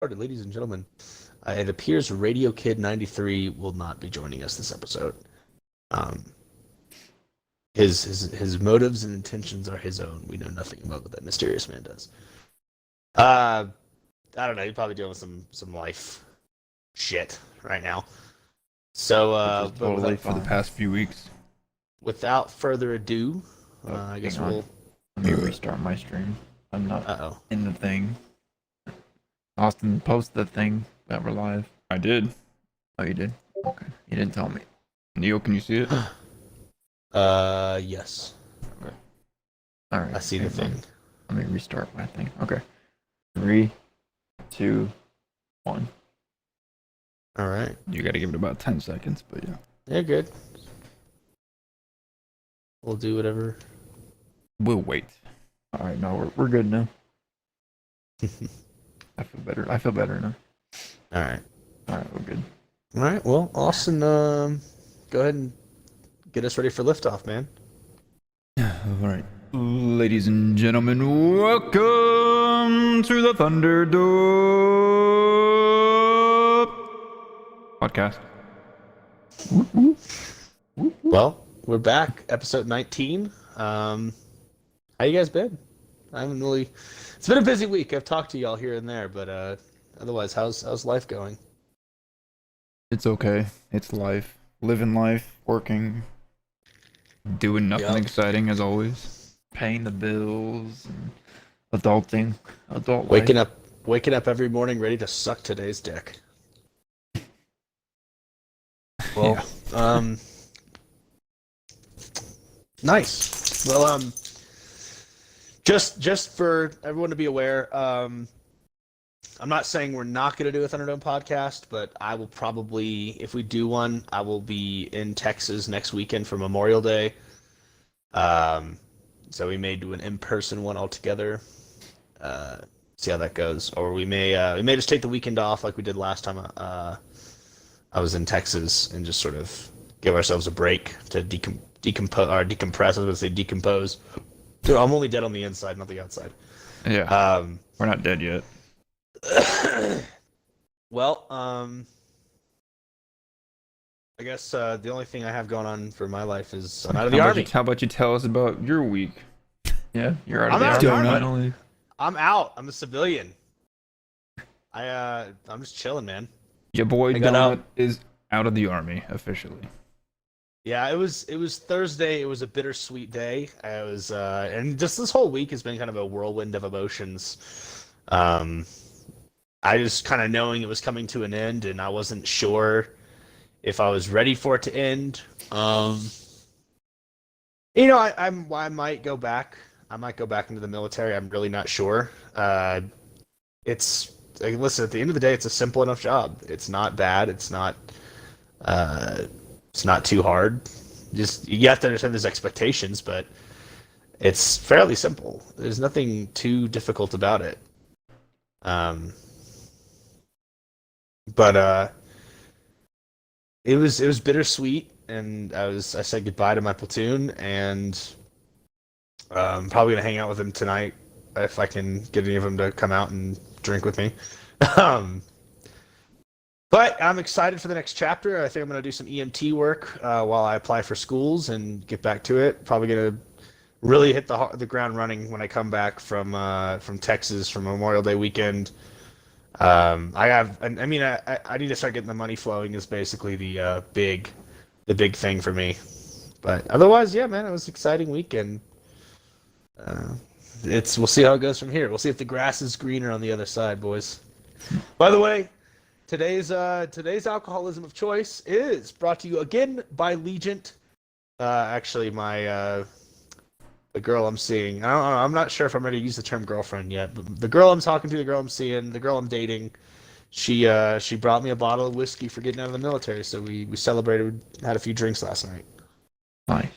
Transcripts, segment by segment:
Ladies and gentlemen. It appears Radio Kid 93 will not be joining us this episode. Um, his motives and intentions are his own. We know nothing about what that mysterious man does. I don't know. He's probably dealing with some life shit right now. So, Which is totally for the past few weeks. Without further ado, I guess Let me restart my stream. I'm not in the thing. Austin, post the thing that we're live. I did. Oh, you did? Okay. You didn't tell me. Neil, can you see it? Yes. Okay. All right. I see the thing. Let me restart my thing. Okay. 3, 2, 1. All right. You got to give it about 10 seconds, but yeah. Yeah, good. We'll do whatever. We'll wait. All right. No, we're good now. I feel better now. All right. All right. We're good. All right. Well, Austin, go ahead and get us ready for liftoff, man. All right. Ladies and gentlemen, welcome to the Thunderdome Podcast. Well, we're back, episode 19. How you guys been? I haven't really. It's been a busy week. I've talked to y'all here and there, but otherwise, how's life going? It's okay. It's life. Living life, working, doing nothing exciting as always. Paying the bills, and adulting, adult Waking life. up every morning ready to suck today's dick. Well, nice. Well, just for everyone to be aware, I'm not saying we're not going to do a Thunderdome podcast, but I will probably, if we do one, I will be in Texas next weekend for Memorial Day. So we may do an in-person one altogether. See how that goes, or we may just take the weekend off like we did last time. I was in Texas and just sort of give ourselves a break to decompress. I was going to say decompose. Dude, I'm only dead on the inside, not the outside. Yeah. We're not dead yet. Well, I guess the only thing I have going on for my life is I'm out of the army. How about you tell us about your week? Yeah, you're out of I'm the out army of the finally. I'm out. I'm a civilian. I'm just chilling, man. Your boy I got Donut is out of the army officially. Yeah, it was Thursday. It was a bittersweet day. I was and just this whole week has been kind of a whirlwind of emotions. I just kind of knowing it was coming to an end, and I wasn't sure if I was ready for it to end. I might go back. I might go back into the military. I'm really not sure. Listen, at the end of the day, it's a simple enough job. It's not bad. It's not too hard. Just you have to understand there's expectations, but it's fairly simple. There's nothing too difficult about it. But it was bittersweet, and I said goodbye to my platoon, and I'm probably gonna hang out with them tonight if I can get any of them to come out and drink with me. But I'm excited for the next chapter. I think I'm gonna do some EMT work while I apply for schools and get back to it. Probably gonna really hit the ground running when I come back from Texas from Memorial Day weekend. I need to start getting the money flowing is basically the big thing for me. But otherwise, yeah, man, it was an exciting weekend. We'll see how it goes from here. We'll see if the grass is greener on the other side, boys. By the way, today's alcoholism of choice is brought to you again by Legent. Actually, the girl I'm seeing, I'm not sure if I'm ready to use the term girlfriend yet, but the girl I'm talking to, the girl I'm seeing, the girl I'm dating, she brought me a bottle of whiskey for getting out of the military, so we celebrated, had a few drinks last night. Nice.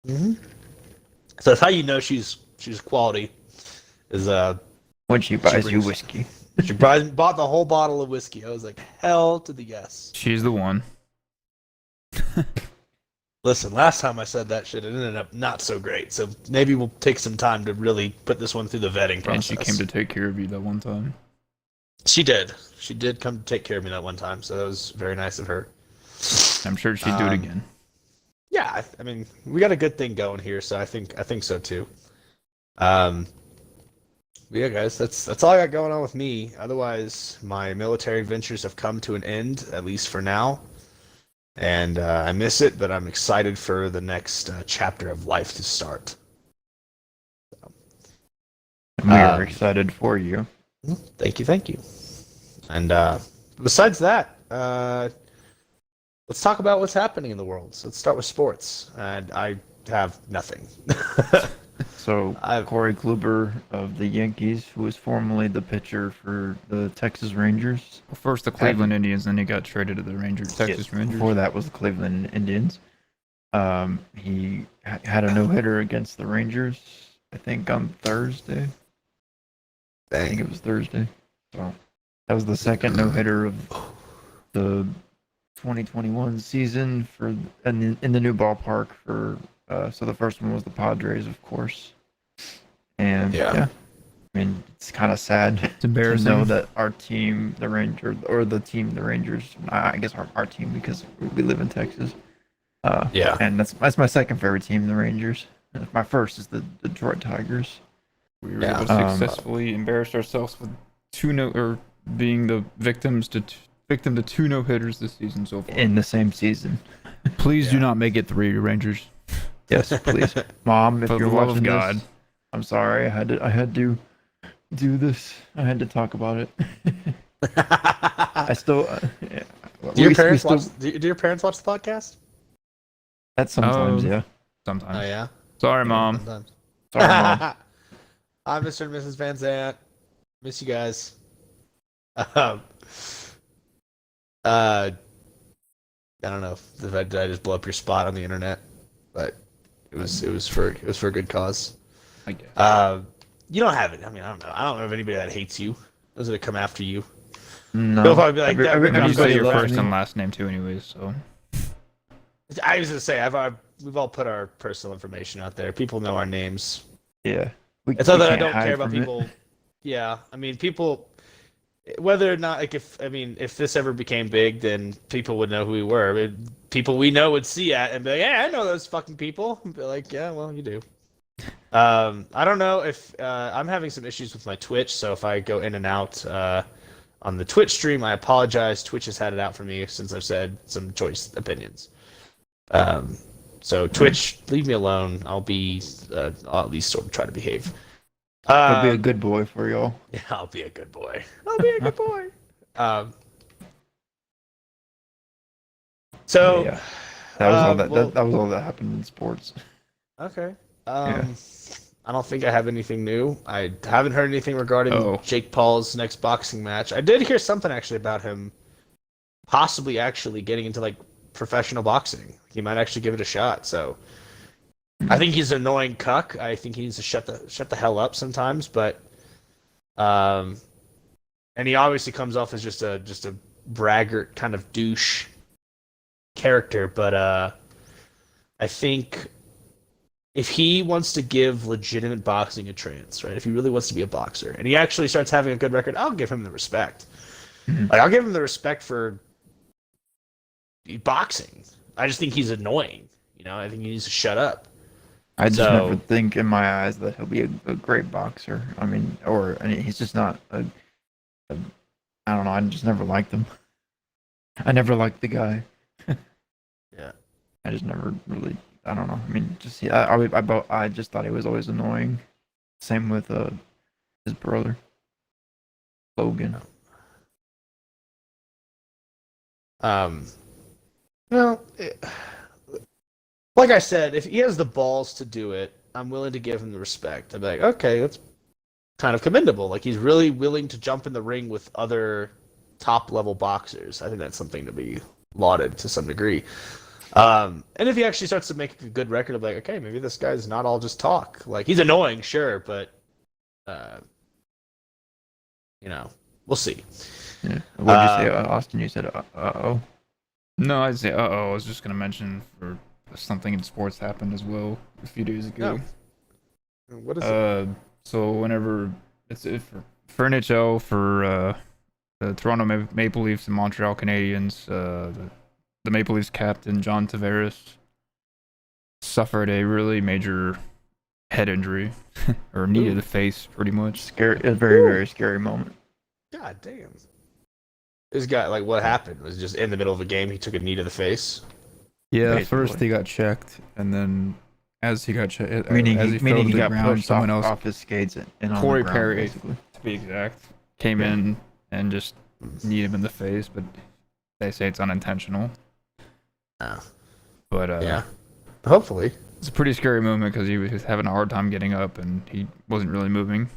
Mm-hmm. So that's how you know she's quality, is when she buys you whiskey. She bought the whole bottle of whiskey. I was like, hell to the yes. She's the one. Listen, last time I said that shit, it ended up not so great. So maybe we'll take some time to really put this one through the vetting process. And she came to take care of you that one time. She did. She did come to take care of me that one time, so that was very nice of her. I'm sure she'd do it again. Yeah, I mean, we got a good thing going here, so I think so too. Yeah, guys, that's all I got going on with me. Otherwise, my military adventures have come to an end, at least for now. And I miss it, but I'm excited for the next chapter of life to start. So, we are excited for you. Thank you. And besides that, let's talk about what's happening in the world. So let's start with sports. And I have nothing. So Corey Kluber of the Yankees, who was formerly the pitcher for the Texas Rangers. Well, first the Cleveland Indians, then he got traded to the Texas Rangers. Before that was the Cleveland Indians. He had a no-hitter against the Rangers, I think on Thursday. Dang. I think it was Thursday. So that was the second no-hitter of the 2021 season in the new ballpark for. So the first one was the Padres, of course. And yeah, I mean, it's kind of sad it's embarrassing to know that our team, the Rangers, I guess our team, because we live in Texas. And that's my second favorite team, the Rangers. My first is the Detroit Tigers. We were able to successfully embarrass ourselves with being the victim to two no-hitters this season so far. In the same season. Please do not make it 3, Rangers. Yes, please, Mom. If you're watching God. this, I'm sorry. I had to do this. I had to talk about it. I still. Do your parents watch the podcast? That's sometimes, yeah. Sometimes. Oh yeah. Sorry, Mom. Sometimes. Sorry, Mom. Hi, Mr. and Mrs. Van Zant. Miss you guys. I don't know if I just blow up your spot on the internet, but it was for a good cause. I guess. You don't have it. I mean, I don't know of anybody that hates you. Those that come after you. No. They'll probably be like, you say your first and last name too, anyways. So. I was gonna say we've all put our personal information out there. People know our names. Yeah. It's not that I don't care about people. Yeah, I mean, people. Whether or not, like, if this ever became big, then people would know who we were. I mean, people we know would see it and be like, "Yeah, I know those fucking people." And be like, "Yeah, well, you do." I don't know if I'm having some issues with my Twitch, so if I go in and out on the Twitch stream, I apologize. Twitch has had it out for me since I've said some choice opinions. So Twitch, leave me alone. I'll at least sort of try to behave. I'll be a good boy for y'all. Yeah, I'll be a good boy. So yeah. That was all that. That was all that happened in sports. Okay. I don't think I have anything new. I haven't heard anything regarding Jake Paul's next boxing match. I did hear something actually about him possibly actually getting into like professional boxing. He might actually give it a shot. So I think he's an annoying cuck. I think he needs to shut the hell up sometimes. But and he obviously comes off as just a braggart kind of douche character. But I think if he wants to give legitimate boxing a chance, right? If he really wants to be a boxer, and he actually starts having a good record, I'll give him the respect. Mm-hmm. Like, I'll give him the respect for boxing. I just think he's annoying. I think he needs to shut up. I just never think in my eyes that he'll be a great boxer. I mean, he's just not I don't know. I just never liked him. I never liked the guy. Yeah. I just never really. I don't know. I mean, I just thought he was always annoying. Same with his brother, Logan. Well, like I said, if he has the balls to do it, I'm willing to give him the respect. I'm like, okay, that's kind of commendable. Like, he's really willing to jump in the ring with other top-level boxers. I think that's something to be lauded to some degree. And if he actually starts to make a good record of like, okay, maybe this guy's not all just talk. Like, he's annoying, sure, but we'll see. Yeah. What did you say, Austin? You said, uh-oh. No, I'd say, uh-oh. I was just going to mention for something in sports happened as well a few days ago. Oh. What is it? So whenever for NHL, for the Toronto Maple Leafs and Montreal Canadiens. The Maple Leafs captain John Tavares suffered a really major head injury or knee to the face, pretty much. Scary, a very, very scary moment. God damn. This guy, like, what happened? Was it just in the middle of a game he took a knee to the face? Yeah, Basically. first he got checked, and then as he got checked, Meaning as he, fell meaning to he the got ground, pushed someone off, else, off his skates and on Corey the ground, Perry, basically. to be exact, came in and just kneed him in the face, but they say it's unintentional. Oh. But Yeah. Hopefully. it's a pretty scary moment because he was having a hard time getting up and he wasn't really moving.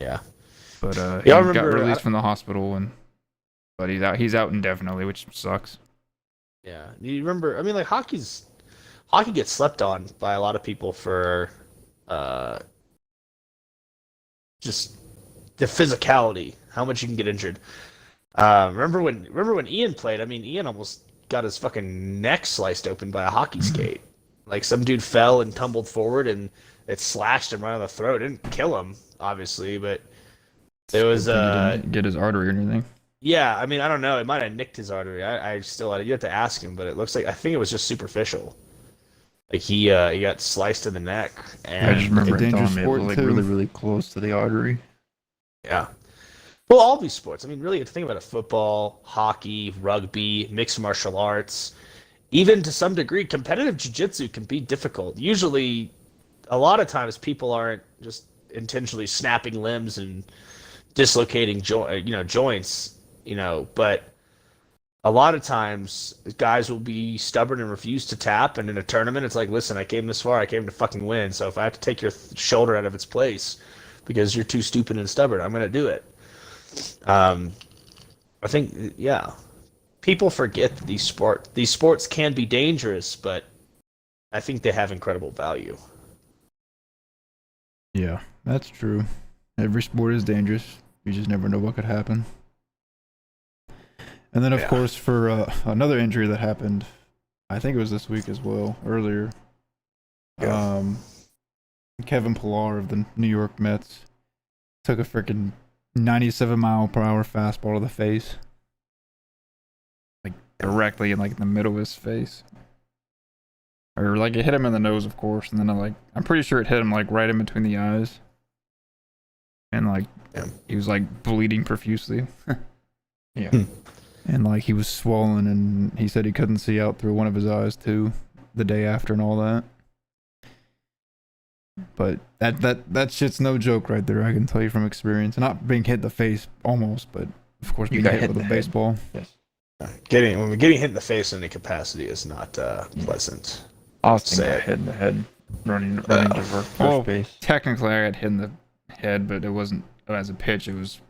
Yeah. But he Yeah, I got remember, released from the hospital, but he's out indefinitely, which sucks. Yeah. You remember, I mean, like, hockey gets slept on by a lot of people for just the physicality, how much you can get injured. Remember when Ian played? I mean, Ian almost got his fucking neck sliced open by a hockey skate. Like, some dude fell and tumbled forward, and it slashed him right on the throat. It didn't kill him, obviously, but it was He didn't get his artery or anything. yeah. I mean, I don't know. It might have nicked his artery. I still, you have to ask him, but it looks like, I think it was just superficial. Like, he got sliced in the neck, I just and remember a it dangerous telling me it sport, was like too. really, really close to the artery. yeah. Well, all these sports. I mean, really, if you think about it, football, hockey, rugby, mixed martial arts, even to some degree, competitive jiu-jitsu can be difficult. Usually, a lot of times, people aren't just intentionally snapping limbs and dislocating joints, but a lot of times guys will be stubborn and refuse to tap, and in a tournament it's like, listen, I came this far, I came to fucking win, so if I have to take your shoulder out of its place because you're too stupid and stubborn, I'm going to do it. I think, yeah, people forget that these sports can be dangerous, but I think they have incredible value. Yeah, that's true. Every sport is dangerous. You just never know what could happen. And then, of course, for another injury that happened, I think it was this week as well, earlier. Yeah. Kevin Pilar of the New York Mets took a freaking 97-mile-per-hour fastball to the face. Like, directly in the middle of his face. Or, it hit him in the nose, of course, and then, I'm pretty sure it hit him, right in between the eyes. And, he was, bleeding profusely. Yeah. And he was swollen, and he said he couldn't see out through one of his eyes too, the day after and all that. But that shit's no joke right there. I can tell you from experience. Not being hit in the face almost, but of course being hit with a baseball. Yes. Getting hit in the face in any capacity is not pleasant. Austin got hit in the head running to first base. Technically, I got hit in the head, but it wasn't as a pitch. It was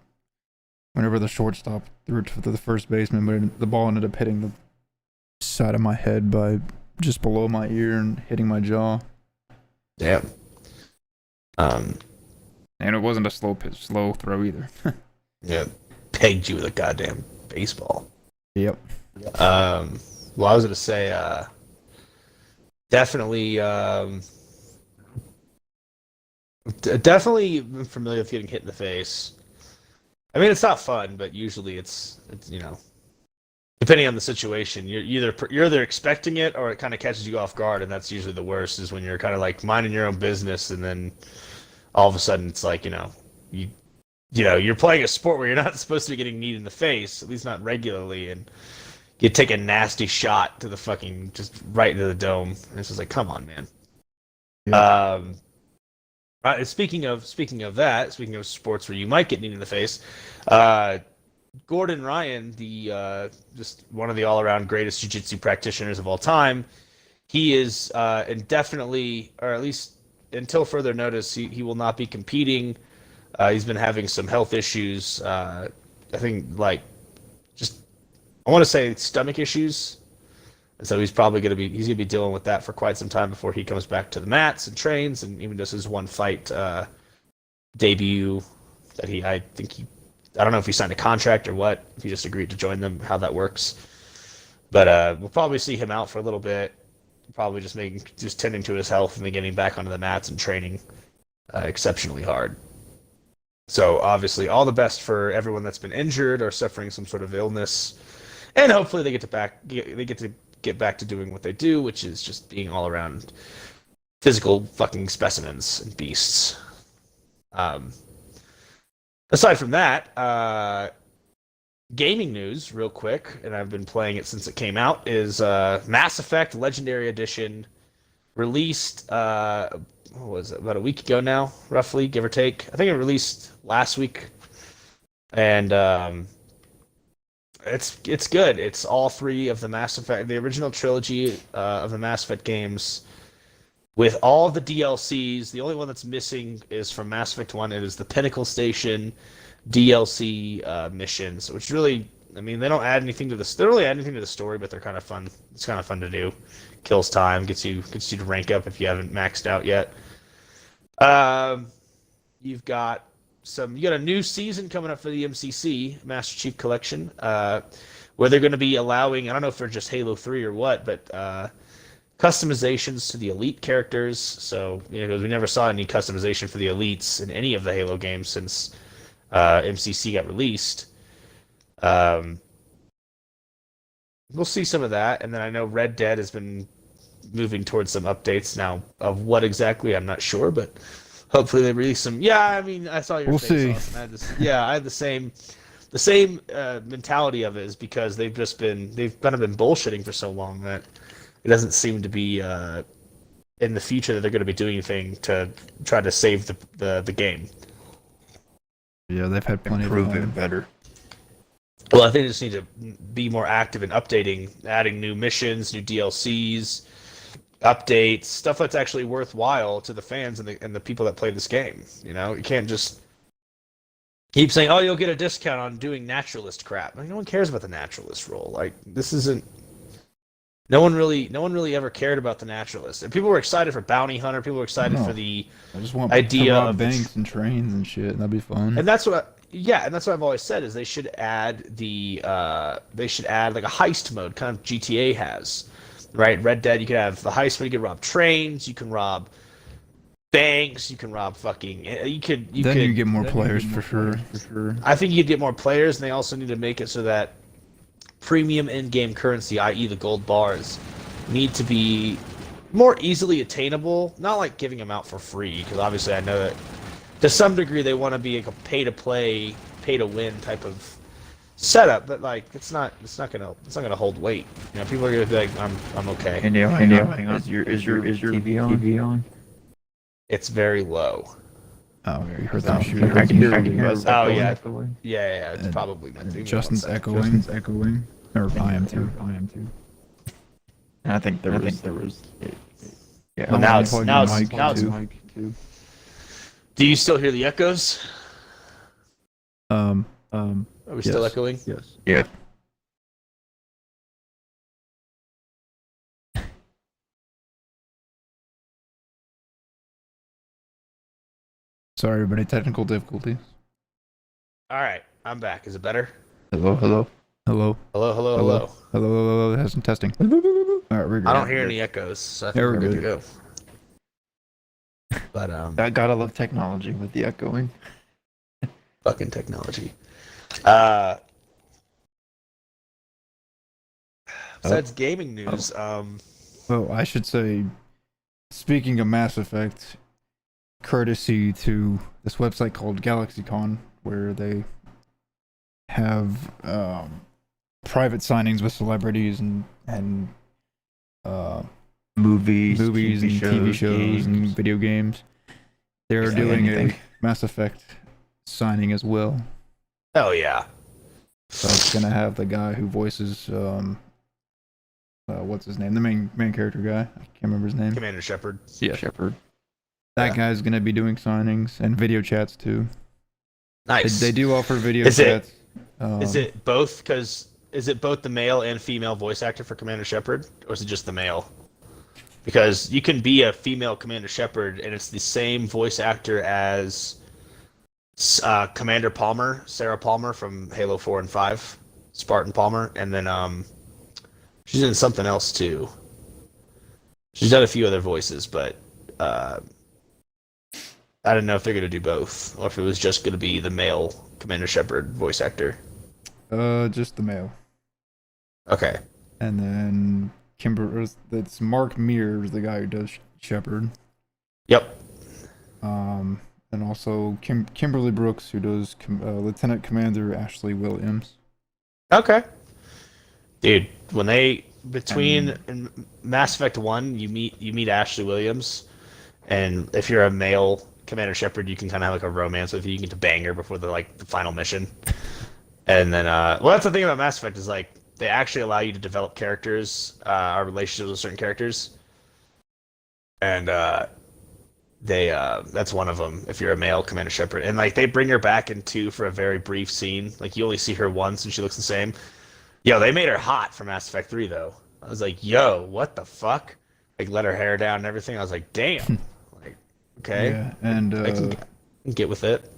whenever the shortstop threw it to the first baseman, but the ball ended up hitting the side of my head by just below my ear and hitting my jaw. Yeah. And it wasn't a slow throw either. Yeah. Pegged you with a goddamn baseball. Yep. Well, I was gonna say, definitely, definitely familiar with getting hit in the face. I mean, it's not fun, but usually it's depending on the situation, you're either expecting it or it kind of catches you off guard, and that's usually the worst. Is when you're kind of minding your own business, and then all of a sudden it's you're playing a sport where you're not supposed to be getting kneed in the face, at least not regularly, and you take a nasty shot to the fucking just right into the dome, and it's just like, come on, man. Yeah. Speaking of sports where you might get kneed in the face, Gordon Ryan, the just one of the all-around greatest jiu-jitsu practitioners of all time, he is indefinitely, or at least until further notice, he will not be competing. He's been having some health issues. I think I want to say stomach issues. And so he's probably going to be dealing with that for quite some time before he comes back to the mats and trains, and even does his one fight debut that I don't know if he signed a contract or what, if he just agreed to join them, how that works. But we'll probably see him out for a little bit, probably just tending to his health and then getting back onto the mats and training exceptionally hard. So obviously, all the best for everyone that's been injured or suffering some sort of illness, and hopefully they get to get back to doing what they do, which is just being all around physical fucking specimens and beasts. Aside from that, gaming news, real quick, and I've been playing it since it came out, is Mass Effect Legendary Edition released. What was it? About a week ago now, roughly, give or take. I think it released last week, and it's good. It's all three of the Mass Effect, the original trilogy of the Mass Effect games, with all the DLCs. The only one that's missing is from Mass Effect 1. It is the Pinnacle Station DLC missions, which really, I mean, they don't add anything to this. They don't really add anything to the story, but they're kind of fun. It's kind of fun to do. Kills time, gets you to rank up if you haven't maxed out yet. You got a new season coming up for the MCC Master Chief Collection, where they're going to be allowing, I don't know if they're just Halo 3 or what, but customizations to the elite characters. So, because we never saw any customization for the elites in any of the Halo games since MCC got released. We'll see some of that, and then I know Red Dead has been moving towards some updates now. Of what exactly, I'm not sure, but hopefully they release some. Yeah, I mean, I saw your face, Austin. I had the same mentality of it, is because they've kind of been bullshitting for so long that it doesn't seem to be in the future that they're going to be doing anything to try to save the game. Yeah, they've had plenty of Improve it better. Well, I think they just need to be more active in updating, adding new missions, new DLCs, updates, stuff that's actually worthwhile to the fans and the people that play this game. You can't just keep saying, "Oh, you'll get a discount on doing naturalist crap." Like, no one cares about the naturalist role. Like, this isn't. No one really ever cared about the naturalist. And people were excited for Bounty Hunter. People were excited for the I just want idea to rob of banks and trains and shit. That'd be fun. And that's what I've always said, is they should add like a heist mode, kind of GTA has, right? Red Dead, you could have the heist where you can rob trains, you can rob banks, you can rob fucking. You get more players for sure. I think you could get more players, and they also need to make it so that premium in-game currency, i.e. the gold bars, need to be more easily attainable. Not like giving them out for free, because obviously I know that to some degree they want to be like a pay-to-play, pay-to-win type of setup, but like it's not gonna hold weight. People are gonna be like, I'm okay. Hang on. Is your TV on? It's very low. Oh, you heard that shooting. Oh yeah. Yeah. It's probably meant to be. Justin's echoing. Or I am too. I think there was. Yeah. Well, now it's mic too. Do you still hear the echoes? Are we still echoing? Yes. Yeah. Sorry, everybody. Technical difficulties. All right, I'm back. Is it better? Hello. Testing. All right, we're good. I don't hear any echoes, so I think we're good to go. But I gotta love technology with the echoing. Fucking technology. Besides gaming news, Well, I should say, speaking of Mass Effect, courtesy to this website called GalaxyCon, where they have private signings with celebrities and movies and TV shows and video games. They're doing a Mass Effect signing as well. Oh yeah. So it's gonna have the guy who voices what's his name? The main character guy. I can't remember his name. Commander Shepard. Yeah, Shepard. That guy's gonna be doing signings and video chats too. Nice. They do offer video chats. Is it both? Is it both the male and female voice actor for Commander Shepard, or is it just the male? Because you can be a female Commander Shepard, and it's the same voice actor as Commander Palmer, Sarah Palmer from Halo 4 and 5, Spartan Palmer, and then she's in something else too. She's done a few other voices, but I didn't know if they're gonna do both, or if it was just gonna be the male Commander Shepard voice actor. Just the male. Okay. And then that's Mark Mears, the guy who does Shepard. Yep. And also Kimberly Brooks, who does Lieutenant Commander Ashley Williams. Okay. Dude, when they in Mass Effect 1, you meet Ashley Williams, and if you're a male Commander Shepard, you can kind of have like a romance with you. You can get to bang her before the final mission. And then well, that's the thing about Mass Effect is like they actually allow you to develop characters, our relationships with certain characters. And that's one of them if you're a male Commander Shepard. And like they bring her back in 2 for a very brief scene. Like you only see her once and she looks the same. Yo, they made her hot for Mass Effect 3 though. I was like, yo, what the fuck? Like let her hair down and everything. I was like, damn. Like, okay. Yeah, and I can get with it.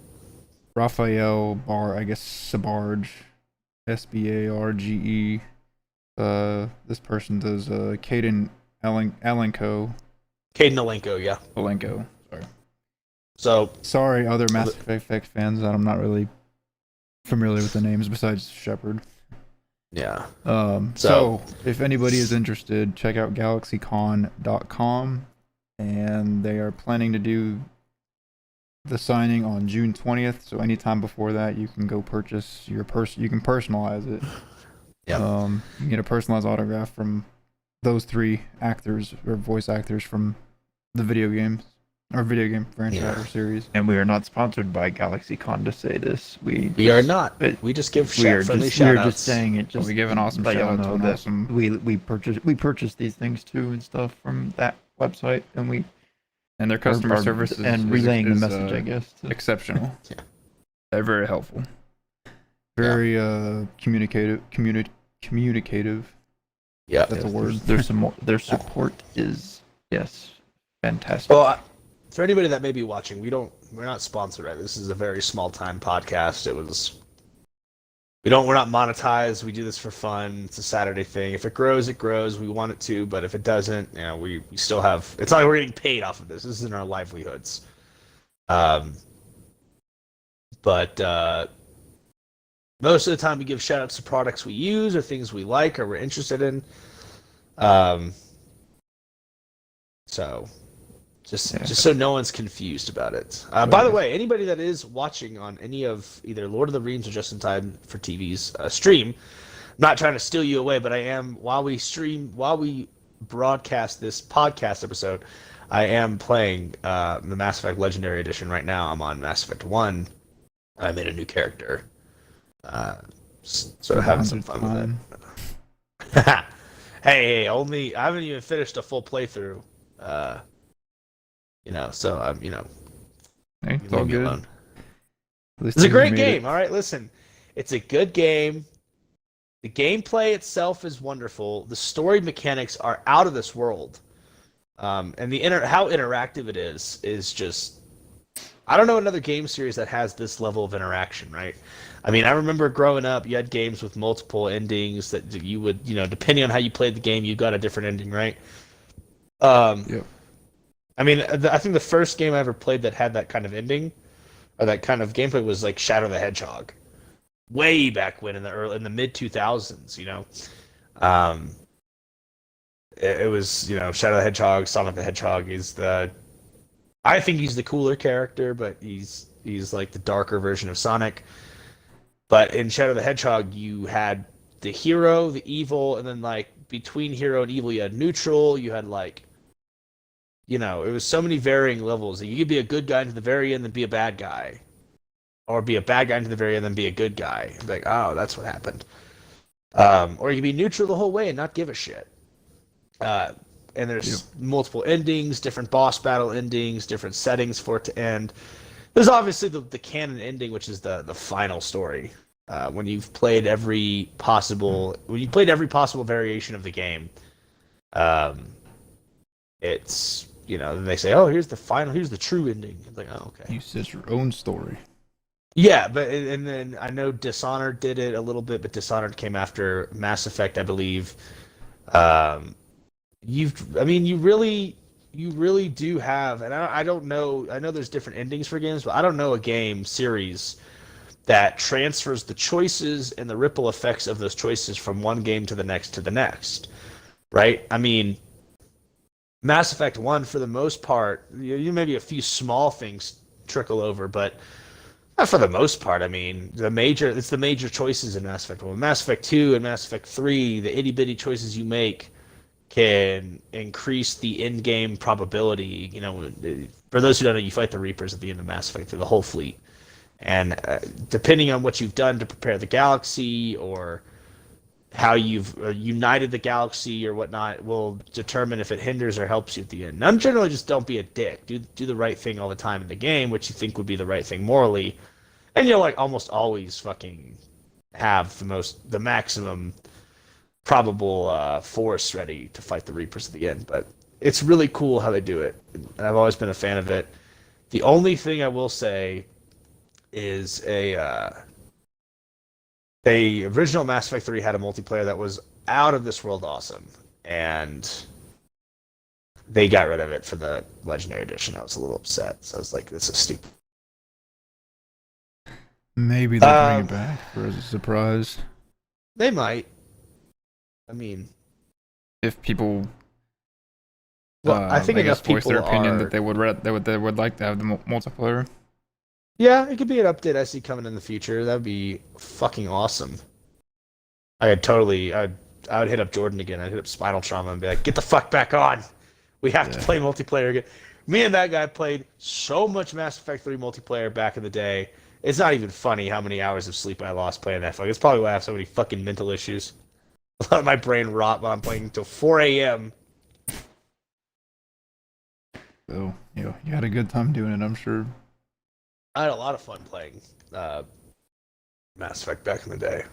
Raphael Sabarge, Sbarge. This person does Caden Alenko. Caden Alenko, yeah. Alenko, sorry. So sorry, other Mass Effect fans that I'm not really familiar with the names besides Shepard. Yeah. So if anybody is interested, check out galaxycon.com, and they are planning to do the signing on June 20th. So anytime before that, you can go purchase you can personalize it. Yeah. You can get a personalized autograph from those 3 actors or voice actors from the video game franchise or series. And we are not sponsored by GalaxyCon to say this. We are not. We just give friendly shout-outs. We're just saying it. We give an awesome let y'all shout-out know to that we purchased these things too and stuff from that website, and their customer service and relaying the message, I guess. Exceptional. Yeah. They're very helpful. Very communicative. Yeah. That's a word. Their support is fantastic. Well, for anybody that may be watching, we're not sponsored, right? This is a very small time podcast. We're not monetized. We do this for fun. It's a Saturday thing. If it grows, it grows. We want it to, but if it doesn't, we still have. It's not like we're getting paid off of this. This isn't our livelihoods. But most of the time, we give shout outs to products we use or things we like or we're interested in. So. Just so no one's confused about it. By the way, anybody that is watching on any of either Lord of the Rings or Just in Time for TV's stream, I'm not trying to steal you away, but I am, while we broadcast this podcast episode, I am playing the Mass Effect Legendary Edition right now. I'm on Mass Effect 1. I made a new character. Sort of having some fun with it. Hey, I haven't even finished a full playthrough. So I'm, Hey, it's all good. Alone. It's a great game. All right, listen, it's a good game. The gameplay itself is wonderful. The story mechanics are out of this world, and how interactive it is just. I don't know another game series that has this level of interaction, right? I mean, I remember growing up, you had games with multiple endings that you would, depending on how you played the game, you got a different ending, right? Yep. I mean, I think the first game I ever played that had that kind of ending, or that kind of gameplay, was like Shadow the Hedgehog, way back when in the mid 2000s. It was Shadow the Hedgehog, Sonic the Hedgehog. I think he's the cooler character, but he's like the darker version of Sonic. But in Shadow the Hedgehog, you had the hero, the evil, and then like between hero and evil, you had neutral. You had like. It was so many varying levels. You could be a good guy to the very end and be a bad guy. Or be a bad guy to the very end and be a good guy. Like, oh, that's what happened. Or you could be neutral the whole way and not give a shit. And there's multiple endings, different boss battle endings, different settings for it to end. There's obviously the canon ending, which is the final story. When you've played every possible variation of the game. It's then they say, oh, here's the true ending. It's like, oh, okay. You said your own story. Yeah, but and then I know Dishonored did it a little bit, but Dishonored came after Mass Effect, I believe. You really you really do have, and I don't know. I know there's different endings for games, but I don't know a game series that transfers the choices and the ripple effects of those choices from one game to the next, right? I mean, Mass Effect 1, for the most part, you maybe a few small things trickle over, but not for the most part. I mean, it's the major choices in Mass Effect 1. Mass Effect 2 and Mass Effect 3, the itty-bitty choices you make can increase the in-game probability. You know, for those who don't know, you fight the Reapers at the end of Mass Effect through the whole fleet. And depending on what you've done to prepare the galaxy or how you've united the galaxy or whatnot will determine if it hinders or helps you at the end. And I'm generally just don't be a dick. Do the right thing all the time in the game, which you think would be the right thing morally. And you'll like almost always fucking have the maximum probable force ready to fight the Reapers at the end. But it's really cool how they do it. And I've always been a fan of it. The only thing I will say is the original Mass Effect 3 had a multiplayer that was out of this world awesome, and they got rid of it for the Legendary Edition. I was a little upset, so I was like, this is stupid. Maybe they'll bring it back for a surprise. They might. I mean, If people, well, I think enough voice people their opinion are... that they would like to have the multiplayer. Yeah, it could be an update I see coming in the future. That would be fucking awesome. I would hit up Jordan again. I'd hit up Spinal Trauma and be like, get the fuck back on. We have to play multiplayer again. Me and that guy played so much Mass Effect 3 multiplayer back in the day. It's not even funny how many hours of sleep I lost playing that. It's probably why I have so many fucking mental issues. A lot of my brain rot while I'm playing until 4 a.m. So, you had a good time doing it, I'm sure. I had a lot of fun playing Mass Effect back in the day.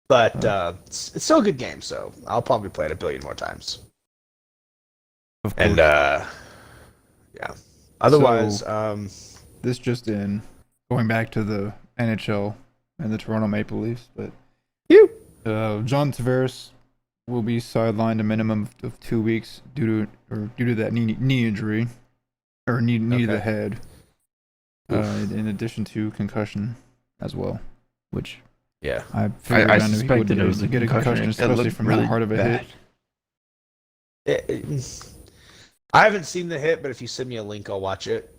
But it's still a good game, so I'll probably play it a billion more times. Of course. And, yeah. Otherwise, this just in, going back to the NHL and the Toronto Maple Leafs, but John Tavares will be sidelined a minimum of 2 weeks due to that knee injury, or knee to the head, in addition to concussion as well, which I figured I knew he would get a concussion, especially from that hard of a hit. I haven't seen the hit, but if you send me a link, I'll watch it.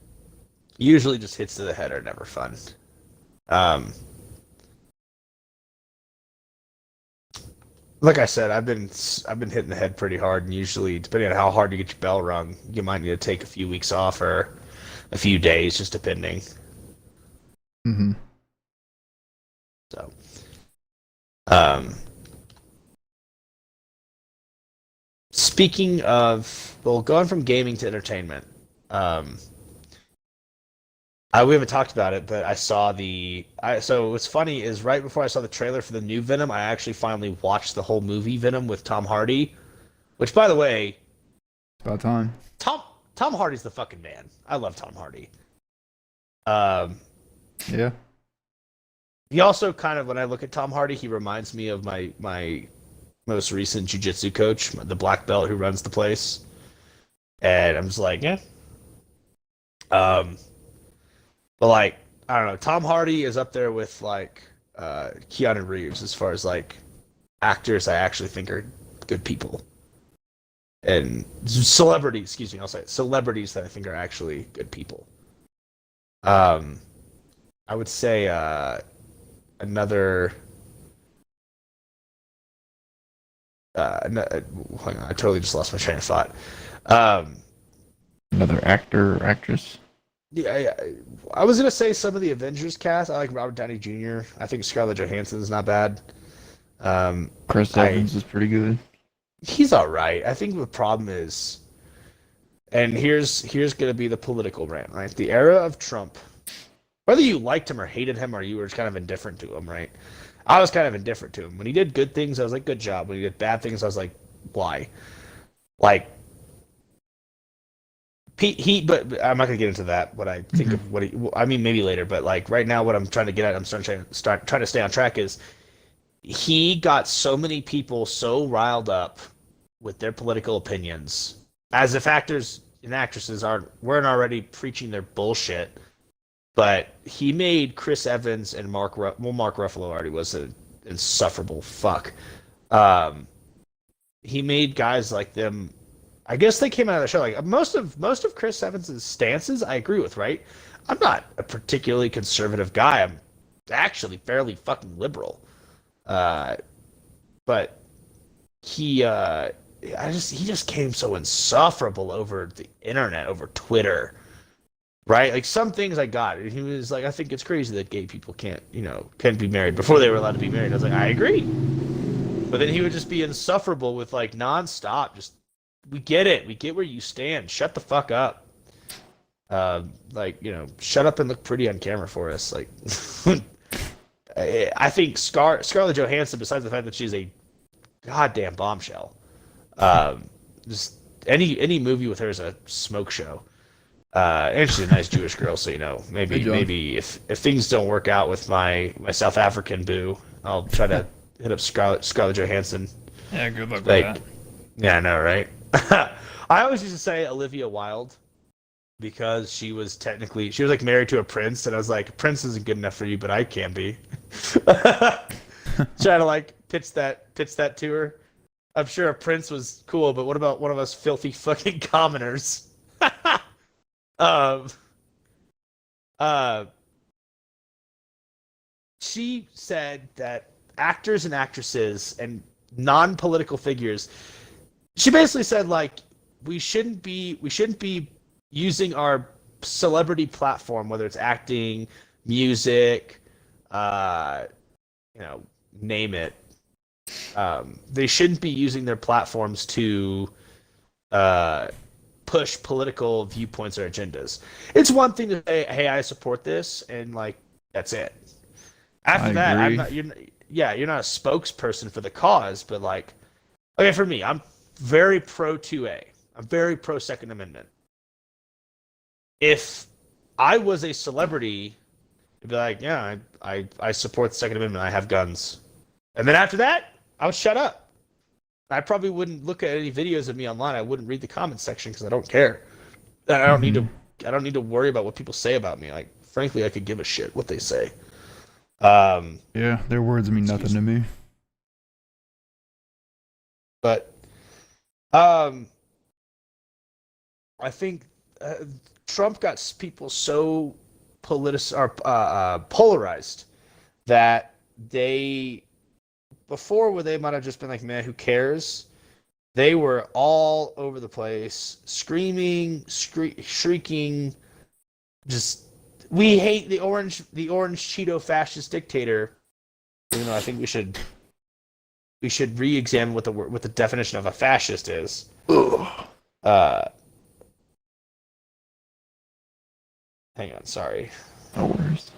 Usually just hits to the head are never fun. Like I said, I've been hitting the head pretty hard, and usually, depending on how hard you get your bell rung, you might need to take a few weeks off or a few days, just depending. Mm-hmm. So, speaking of, going from gaming to entertainment, we haven't talked about it, but I saw so what's funny is right before I saw the trailer for the new Venom, I actually finally watched the whole movie Venom with Tom Hardy, which, by the way, it's about time. Tom Hardy's the fucking man. I love Tom Hardy. Yeah. He also kind of, when I look at Tom Hardy, he reminds me of my most recent jiu-jitsu coach, the black belt who runs the place. And I'm just like, yeah. But like, I don't know, Tom Hardy is up there with like Keanu Reeves as far as like actors I actually think are good people. And celebrities that I think are actually good people. I would say another hang on, I totally just lost my train of thought. Another actor or actress. Yeah, I was gonna say some of the Avengers cast. I like Robert Downey Jr. I think Scarlett Johansson is not bad. Chris Evans is pretty good. He's all right. I think the problem is, and here's gonna be the political rant, right? The era of Trump, whether you liked him or hated him or you were kind of indifferent to him, right? I was kind of indifferent to him. When he did good things, I was like, good job. When he did bad things, I was like, why? Like, but I'm not gonna get into that. What I think of what I mean, maybe later. But like right now, what I'm trying to get at, I'm trying to stay on track. Is he got so many people so riled up with their political opinions, as if actors and actresses weren't already preaching their bullshit. But he made Chris Evans and Mark Ruffalo already was an insufferable fuck. He made guys like them. I guess they came out of the show like most of Chris Evans' stances. I agree with, right? I'm not a particularly conservative guy. I'm actually fairly fucking liberal. But he just came so insufferable over the internet, over Twitter, right? Like some things I got. And he was like, I think it's crazy that gay people can't be married before they were allowed to be married. I was like, I agree. But then he would just be insufferable with like nonstop. Just, we get it. We get where you stand. Shut the fuck up. Shut up and look pretty on camera for us. Like, I think Scarlett Johansson, besides the fact that she's a goddamn bombshell, just any movie with her is a smoke show. And she's a nice Jewish girl, so maybe if things don't work out with my South African boo, I'll try to hit up Scarlett Johansson. Yeah, good luck with that. Yeah, I know, right? I always used to say Olivia Wilde because she was like married to a prince, and I was like, prince isn't good enough for you, but I can be. Trying to like pitch that to her. I'm sure a prince was cool, but what about one of us filthy fucking commoners? She said that actors and actresses and non-political figures, she basically said like we shouldn't be using our celebrity platform, whether it's acting, music, name it. They shouldn't be using their platforms to push political viewpoints or agendas. It's one thing to say, "Hey, I support this," and like that's it. After that, you're not a spokesperson for the cause, but like, okay, for me, I'm very pro 2A. I'm very pro Second Amendment. If I was a celebrity, I'd be like, yeah, I support the Second Amendment. I have guns. And then after that, I would shut up. I probably wouldn't look at any videos of me online. I wouldn't read the comments section because I don't care. I don't need to worry about what people say about me. Like, frankly, I could give a shit what they say. Yeah, their words mean nothing to me. But I think Trump got people so polarized that before where they might have just been like, man, who cares? They were all over the place, screaming, shrieking, just, we hate the orange Cheeto fascist dictator. Even though I think we should re-examine what the definition of a fascist is. Hang on, sorry. No worries.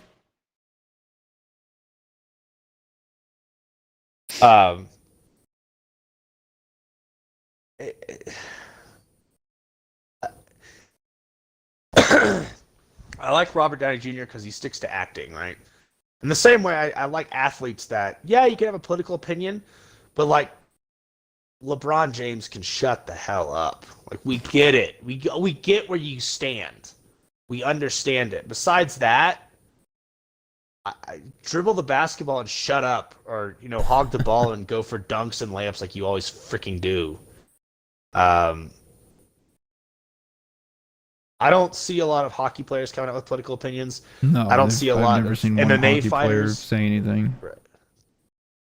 I like Robert Downey Jr. because he sticks to acting, right? In the same way, I like athletes that, yeah, you can have a political opinion, but like LeBron James can shut the hell up. Like, we get it. We get where you stand. We understand it. Besides that, I dribble the basketball and shut up, or hog the ball and go for dunks and layups like you always freaking do. I don't see a lot of hockey players coming out with political opinions. No, I don't see a lot never of seen MMA one hockey player fighters say anything.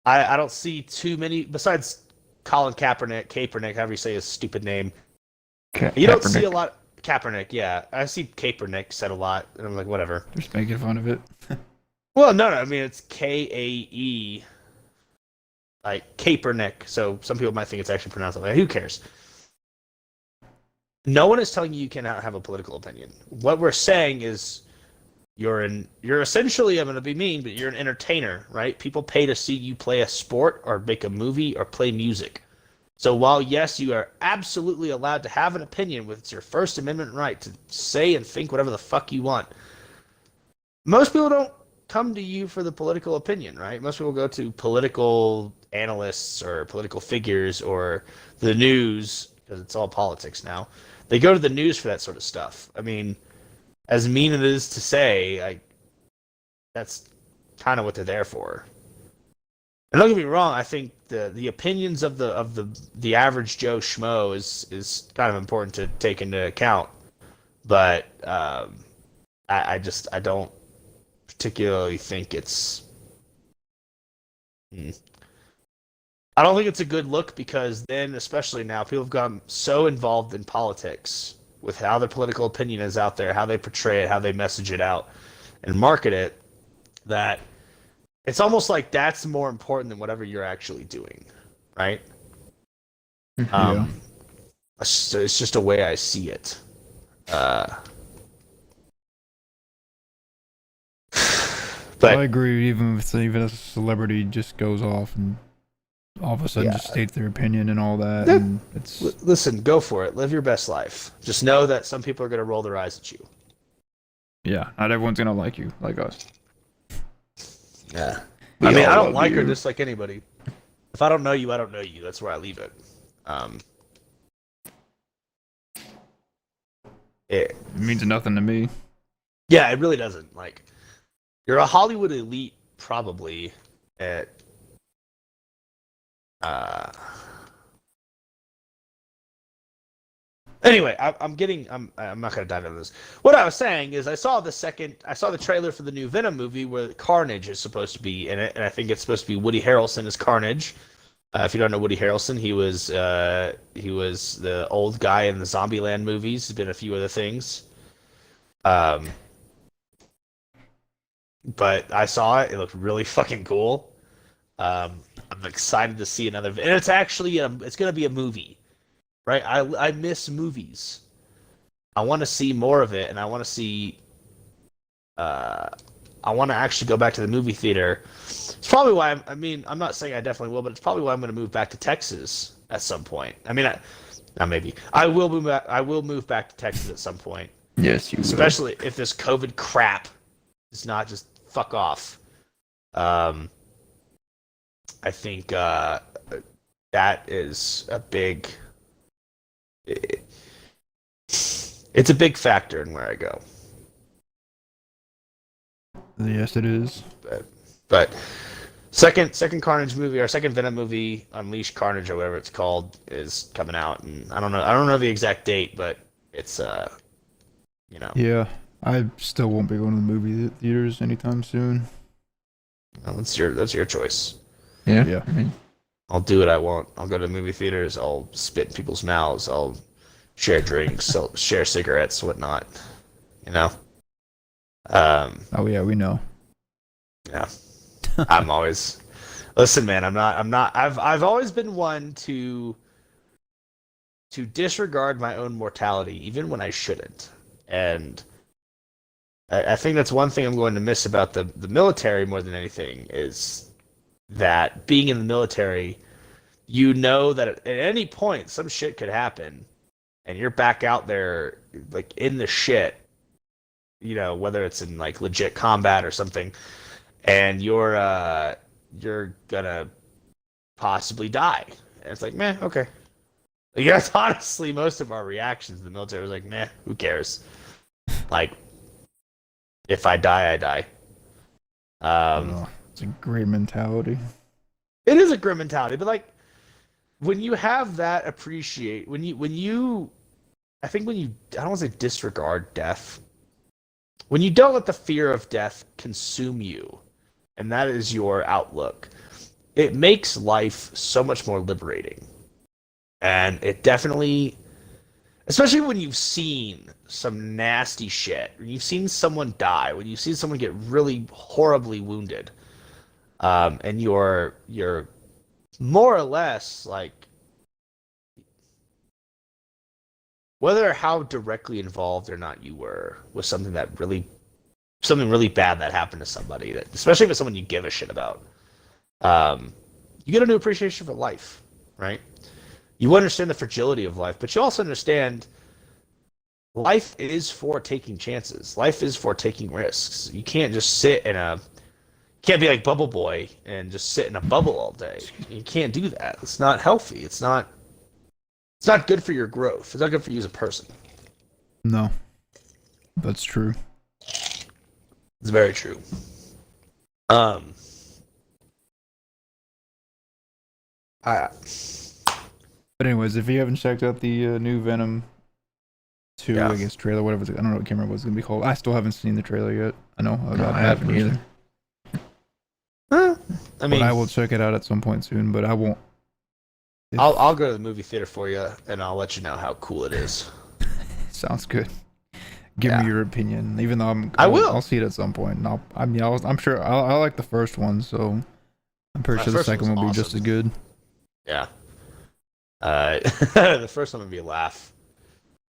I don't see too many besides Colin Kaepernick, however you say his stupid name. You don't see a lot. Kaepernick, yeah. I see Kaepernick said a lot, and I'm like, whatever. Just making fun of it. Well, no. I mean, it's Kae, like Kaepernick. So some people might think it's actually pronounced like that. Who cares? No one is telling you cannot have a political opinion. What we're saying is you're essentially, I'm going to be mean, but you're an entertainer, right? People pay to see you play a sport or make a movie or play music. So while, yes, you are absolutely allowed to have an opinion, it's your First Amendment right to say and think whatever the fuck you want, most people don't come to you for the political opinion, right? Most people go to political analysts or political figures or the news, because it's all politics now. They go to the news for that sort of stuff. I mean, as mean it is to say, that's kind of what they're there for. And don't get me wrong, I think the opinions of the average Joe Schmo is kind of important to take into account. But I don't particularly think it's. I don't think it's a good look, because then, especially now, people have gotten so involved in politics with how their political opinion is out there, how they portray it, how they message it out, and market it, that it's almost like that's more important than whatever you're actually doing, right? Yeah. It's just a way I see it. But I agree. Even if a celebrity just goes off and all of a sudden just states their opinion and all that, and it's listen, go for it. Live your best life. Just know that some people are going to roll their eyes at you. yeah, not everyone's gonna like you like us. Yeah. I mean, I don't like her just like anybody. If I don't know you, I don't know you. That's where I leave it. It means nothing to me. Yeah, it really doesn't. Like, you're a Hollywood elite, probably, at Anyway, I'm not gonna dive into this. What I was saying is, I saw the trailer for the new Venom movie where Carnage is supposed to be in it, and I think it's supposed to be Woody Harrelson as Carnage. If you don't know Woody Harrelson, he was the old guy in the Zombieland movies. He's been a few other things. But I saw it. It looked really fucking cool. I'm excited to see another. And it's actually it's gonna be a movie. Right, I miss movies. I want to see more of it, and I want to see. I want to actually go back to the movie theater. It's probably why I'm not saying I definitely will, but it's probably why I'm going to move back to Texas at some point. I mean, maybe I will move back. I will move back to Texas at some point. Yes, you will. Especially if this COVID crap is not just fuck off. I think that is a big. It's a big factor in where I go. Yes, it is. But second Carnage movie, or second Venom movie, Unleash Carnage or whatever it's called, is coming out, and I don't know the exact date, but it's Yeah, I still won't be going to the movie theaters anytime soon. Well, that's your choice. Yeah. I mean, I'll do what I want. I'll go to movie theaters. I'll spit in people's mouths. I'll share drinks. I'll share cigarettes, whatnot. You know. Oh yeah, we know. Yeah. I'm always. Listen, man. I'm not. I've always been one to disregard my own mortality, even when I shouldn't. And I think that's one thing I'm going to miss about the military more than anything, is that being in the military, you know that at any point some shit could happen, and you're back out there like in the shit, whether it's in like legit combat or something, and you're gonna possibly die. And it's like, meh, okay. Like, that's honestly most of our reactions in the military was like, meh, who cares? Like, if I die, I die. It's a great mentality. It is a grim mentality, but like, when you have that I think when you, I don't want to say disregard death, when you don't let the fear of death consume you, and that is your outlook, it makes life so much more liberating. And it definitely, especially when you've seen some nasty shit, when you've seen someone die, when you've seen someone get really horribly wounded, and you're more or less like, whether how directly involved or not you were with something really bad that happened to somebody, that, especially if it's someone you give a shit about, you get a new appreciation for life, right? You understand the fragility of life, but you also understand life is for taking chances. Life is for taking risks. You can't just sit in a can't be like Bubble Boy and just sit in a bubble all day. You can't do that. It's not healthy. It's not good for your growth. It's not good for you as a person. No, that's true. It's very true. But anyways, if you haven't checked out the new Venom 2, Yeah. I guess trailer, whatever I don't know, I can't remember what it's gonna be called. I still haven't seen the trailer yet. I know I haven't either. I mean, but I will check it out at some point soon. But I won't. I'll go to the movie theater for you, and I'll let you know how cool it is. Sounds good. Give Yeah. me your opinion, even though I will. I'll see it at some point. And I'm sure I like the first one, so I'm pretty sure the first second one's one will be just awesome. as good. Yeah. The first one would be a laugh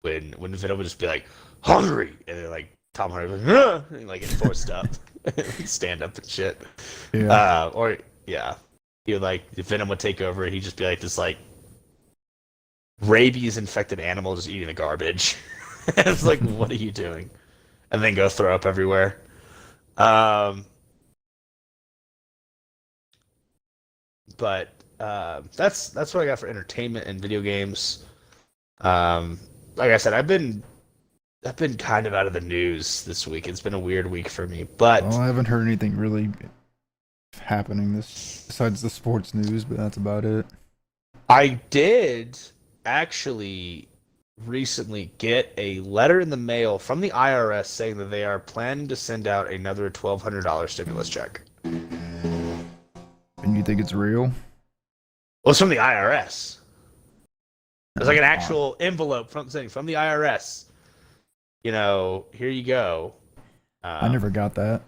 when Venom would just be like hungry, and then like Tom Hardy would be like, "Ugh," and like get forced up, stand up and shit. Yeah. Or yeah, he would like Venom would take over, and he'd just be like this like rabies infected animal just eating the garbage. It's like, what are you doing? And then go throw up everywhere. But that's what I got for entertainment and video games. Like I said, I've been kind of out of the news this week. It's been a weird week for me, but Well, I haven't heard anything really happening besides the sports news, but that's about it. I did actually recently get a letter in the mail from the IRS saying that they are planning to send out another $1,200 stimulus check. And you think it's real? Well, it's from the IRS. It's like an actual envelope from the IRS. You know, here you go. I never got that.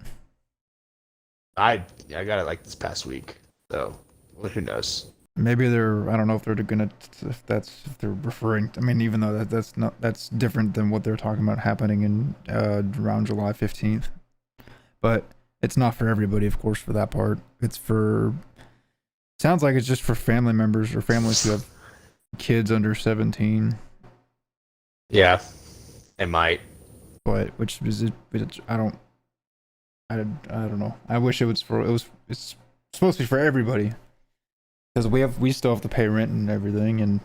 I got it like this past week. So, well, who knows? Maybe I don't know if they're if they're referring. I mean, even though that's different than what they're talking about happening in around July 15th. But it's not for everybody, of course, for that part. Sounds like it's just for family members or families who have kids under 17. Yeah, it might. But I don't know. I wish it's supposed to be for everybody. Because we still have to pay rent and everything, and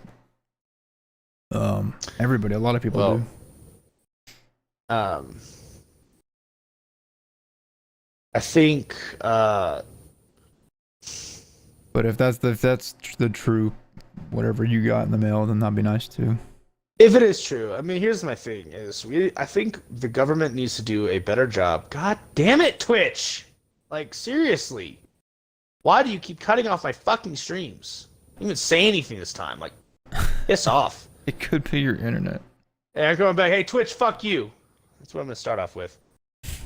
everybody, a lot of people do. I think. But if that's the true, whatever you got in the mail, then that'd be nice too. If it is true, I mean, here's my thing: I think the government needs to do a better job. God damn it, Twitch! Like seriously. Why do you keep cutting off my fucking streams? I didn't even say anything this time. Like, piss off. It could be your internet. Hey, I'm going back. Hey, Twitch, fuck you. That's what I'm going to start off with.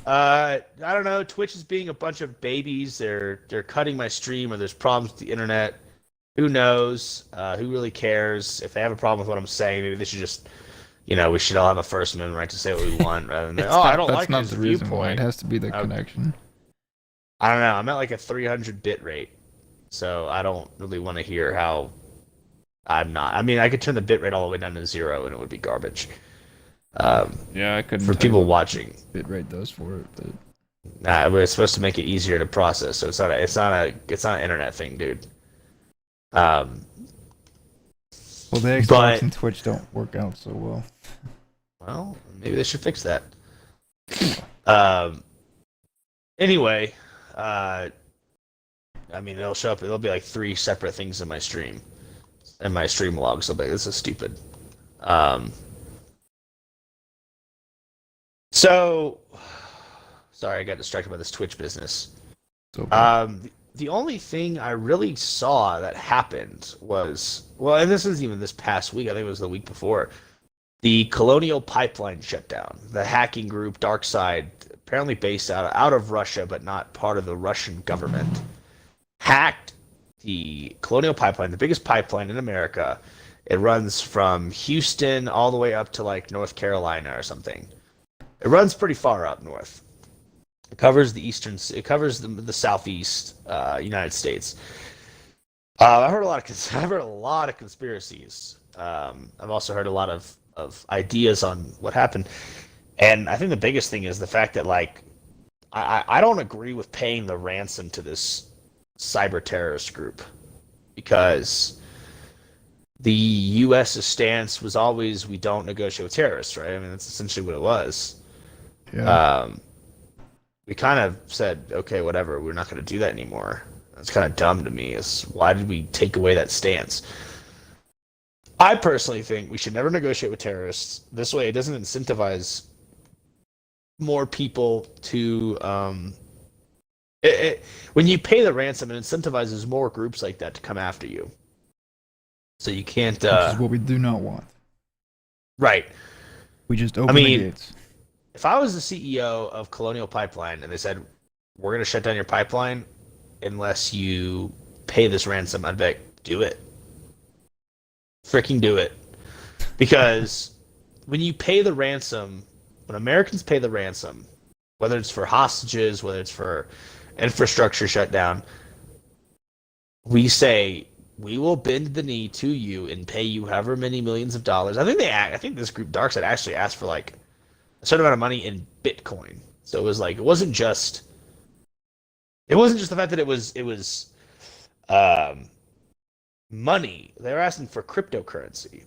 I don't know. Twitch is being a bunch of babies. They're cutting my stream, or there's problems with the internet. Who knows? Who really cares? If they have a problem with what I'm saying, maybe they should just, we should all have a First Amendment right to say what we want, rather than I don't like his viewpoint. It has to be the connection. I don't know. I'm at like a 300 bit rate, so I don't really want to hear how I'm not. I mean, I could turn the bit rate all the way down to 0, and it would be garbage. Yeah, I couldn't. For people watching, bitrate does for it, but but it's supposed to make it easier to process. So it's not an internet thing, dude. Well, the Xbox and Twitch don't work out so well. Well, maybe they should fix that. Anyway. I mean, it'll show up. It'll be like 3 separate things in my stream, and my stream logs. So this is stupid. So, sorry, I got distracted by this Twitch business. The only thing I really saw that happened was, and this isn't even this past week. I think it was the week before. The Colonial Pipeline shutdown. The hacking group DarkSide, apparently based out of Russia, but not part of the Russian government, hacked the Colonial Pipeline, the biggest pipeline in America. It runs from Houston all the way up to like North Carolina or something. It runs pretty far up north. It covers the southeast United States. I've heard a lot of conspiracies. I've also heard a lot of ideas on what happened. And I think the biggest thing is the fact that, like, I don't agree with paying the ransom to this cyber terrorist group because the U.S.'s stance was always we don't negotiate with terrorists, right? I mean, that's essentially what it was. Yeah. We kind of said, okay, whatever, we're not going to do that anymore. That's kind of dumb to me. Is why did we take away that stance? I personally think we should never negotiate with terrorists. This way, it doesn't incentivize more people to. When you pay the ransom, it incentivizes more groups like that to come after you. So you can't. Which is what we do not want. Right. We just open the gates. If I was the CEO of Colonial Pipeline and they said, we're going to shut down your pipeline unless you pay this ransom, I'd be like, do it. Freaking do it. Because when you pay the ransom, when Americans pay the ransom, whether it's for hostages, whether it's for infrastructure shutdown, we say, we will bend the knee to you and pay you however many millions of dollars. I think this group Darkside actually asked for like a certain amount of money in Bitcoin. So it was like it wasn't just the fact that it was money. They were asking for cryptocurrency.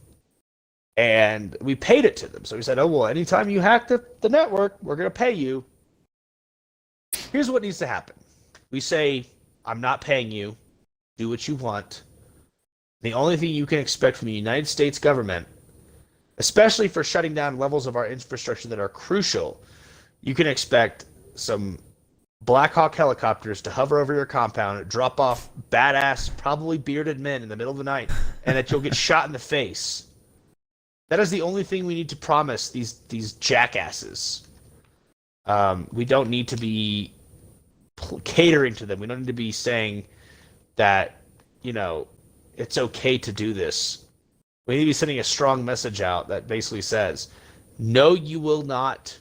And we paid it to them. So we said, oh well, anytime you hack the network, we're gonna pay you. Here's what needs to happen. We say, I'm not paying you, do what you want. The only thing you can expect from the United States government, especially for shutting down levels of our infrastructure that are crucial, you can expect some Black Hawk helicopters to hover over your compound, drop off badass, probably bearded men in the middle of the night, and that you'll get shot in the face. That is the only thing we need to promise these jackasses. We don't need to be catering to them. We don't need to be saying that, it's okay to do this. We need to be sending a strong message out that basically says, no, you will not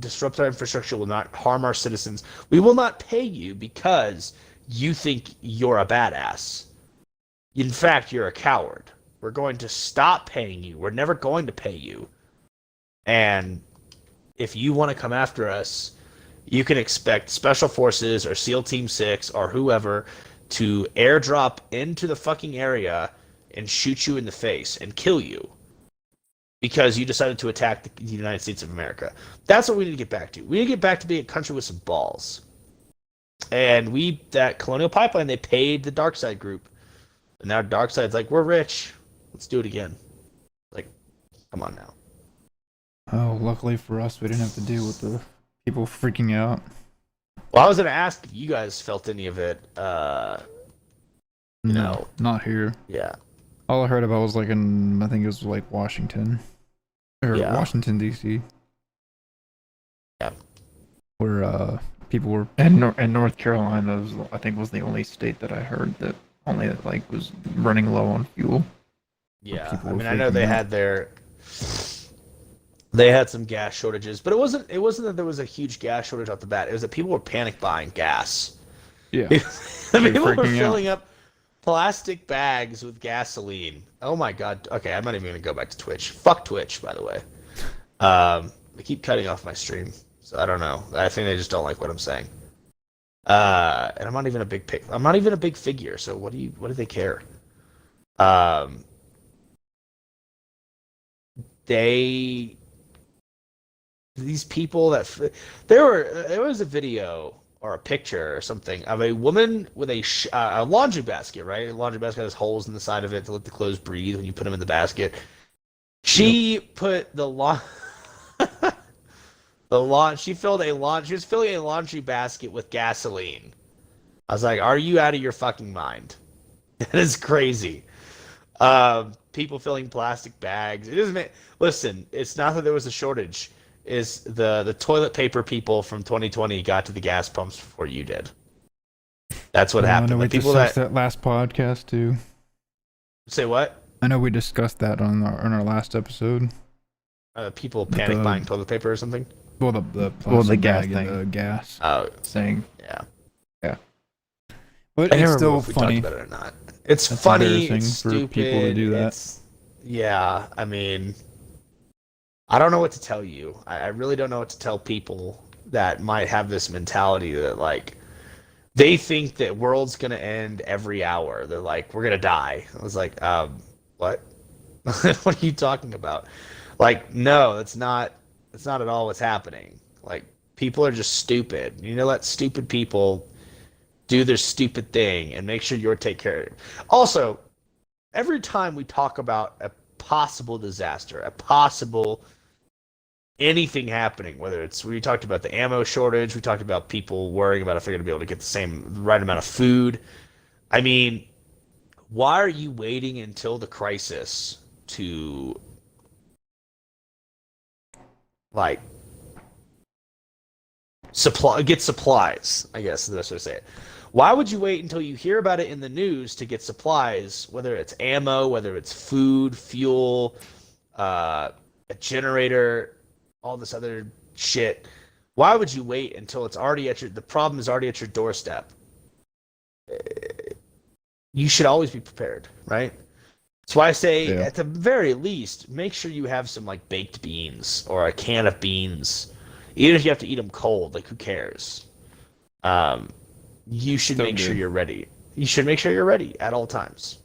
disrupt our infrastructure, will not harm our citizens. We will not pay you because you think you're a badass. In fact, you're a coward. We're going to stop paying you. We're never going to pay you. And if you want to come after us, you can expect Special Forces or SEAL Team 6 or whoever to airdrop into the fucking area and shoot you in the face and kill you because you decided to attack the United States of America. That's what we need to get back to. We need to get back to being a country with some balls. And that Colonial Pipeline, they paid the Darkside group. And now Darkside's like, we're rich. Let's do it again. Like, come on now. Oh, luckily for us, we didn't have to deal with the people freaking out. Well, I was going to ask if you guys felt any of it. No, not here. Yeah. All I heard about was I think it was like Washington. Or Washington, D.C. Yeah. Where people were... And North Carolina, I think, was the only state that I heard that only was running low on fuel. Yeah, I mean, I know they had some gas shortages, but it wasn't that there was a huge gas shortage off the bat. It was that people were panic buying gas. Yeah. People were filling up plastic bags with gasoline. Oh my god. Okay, I'm not even going to go back to Twitch. Fuck Twitch, by the way. They keep cutting off my stream, so I don't know. I think they just don't like what I'm saying. And I'm not even a big figure, so what do they care? These people there was a video or a picture or something of a woman with a laundry basket, right? A laundry basket has holes in the side of it to let the clothes breathe when you put them in the basket. She put she was filling a laundry basket with gasoline. I was like, are you out of your fucking mind? That is crazy. People filling plastic bags. It doesn't listen, it's not that there was a shortage. Is the toilet paper people from 2020 got to the gas pumps before you did. That's what happened. I know we people discussed that last podcast too. Say what? I know we discussed that on our last episode. People panic buying toilet paper or something. Well, the gas thing. The gas. Oh, saying. Yeah. But it's still funny. We talked about it or not. It's funny. It's for stupid. people to do that. Yeah, I mean, I don't know what to tell you. I really don't know what to tell people that might have this mentality that like they think that world's gonna end every hour. They're like, we're gonna die. I was like, what? What are you talking about? Like, no, that's not. That's not at all what's happening. Like, people are just stupid. You know, let stupid people do their stupid thing and make sure you're take care of it. Also, every time we talk about a possible disaster, a possible anything happening, whether it's we talked about the ammo shortage, we talked about people worrying about if they're going to be able to get the right amount of food. I mean, why are you waiting until the crisis to like get supplies? I guess is the best way to say it. Why would you wait until you hear about it in the news to get supplies, whether it's ammo, whether it's food, fuel, a generator, all this other shit? Why would you wait until it's already the problem is already at your doorstep? You should always be prepared, right? That's why I say, at the very least, make sure you have some like baked beans or a can of beans, even if you have to eat them cold. Like, who cares? You should make sure you're ready. You should make sure you're ready at all times.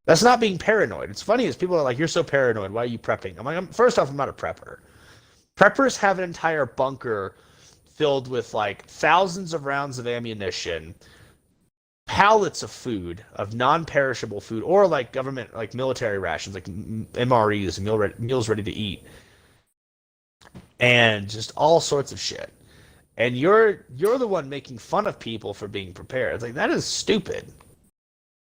That's not being paranoid. It's funny is people are like, "You're so paranoid. Why are you prepping?" I'm like, first off, I'm not a prepper. Preppers have an entire bunker filled with like thousands of rounds of ammunition, pallets of food, of non-perishable food, or like government, like military rations, like MREs, meals ready to eat, and just all sorts of shit. And you're the one making fun of people for being prepared. It's like, that is stupid.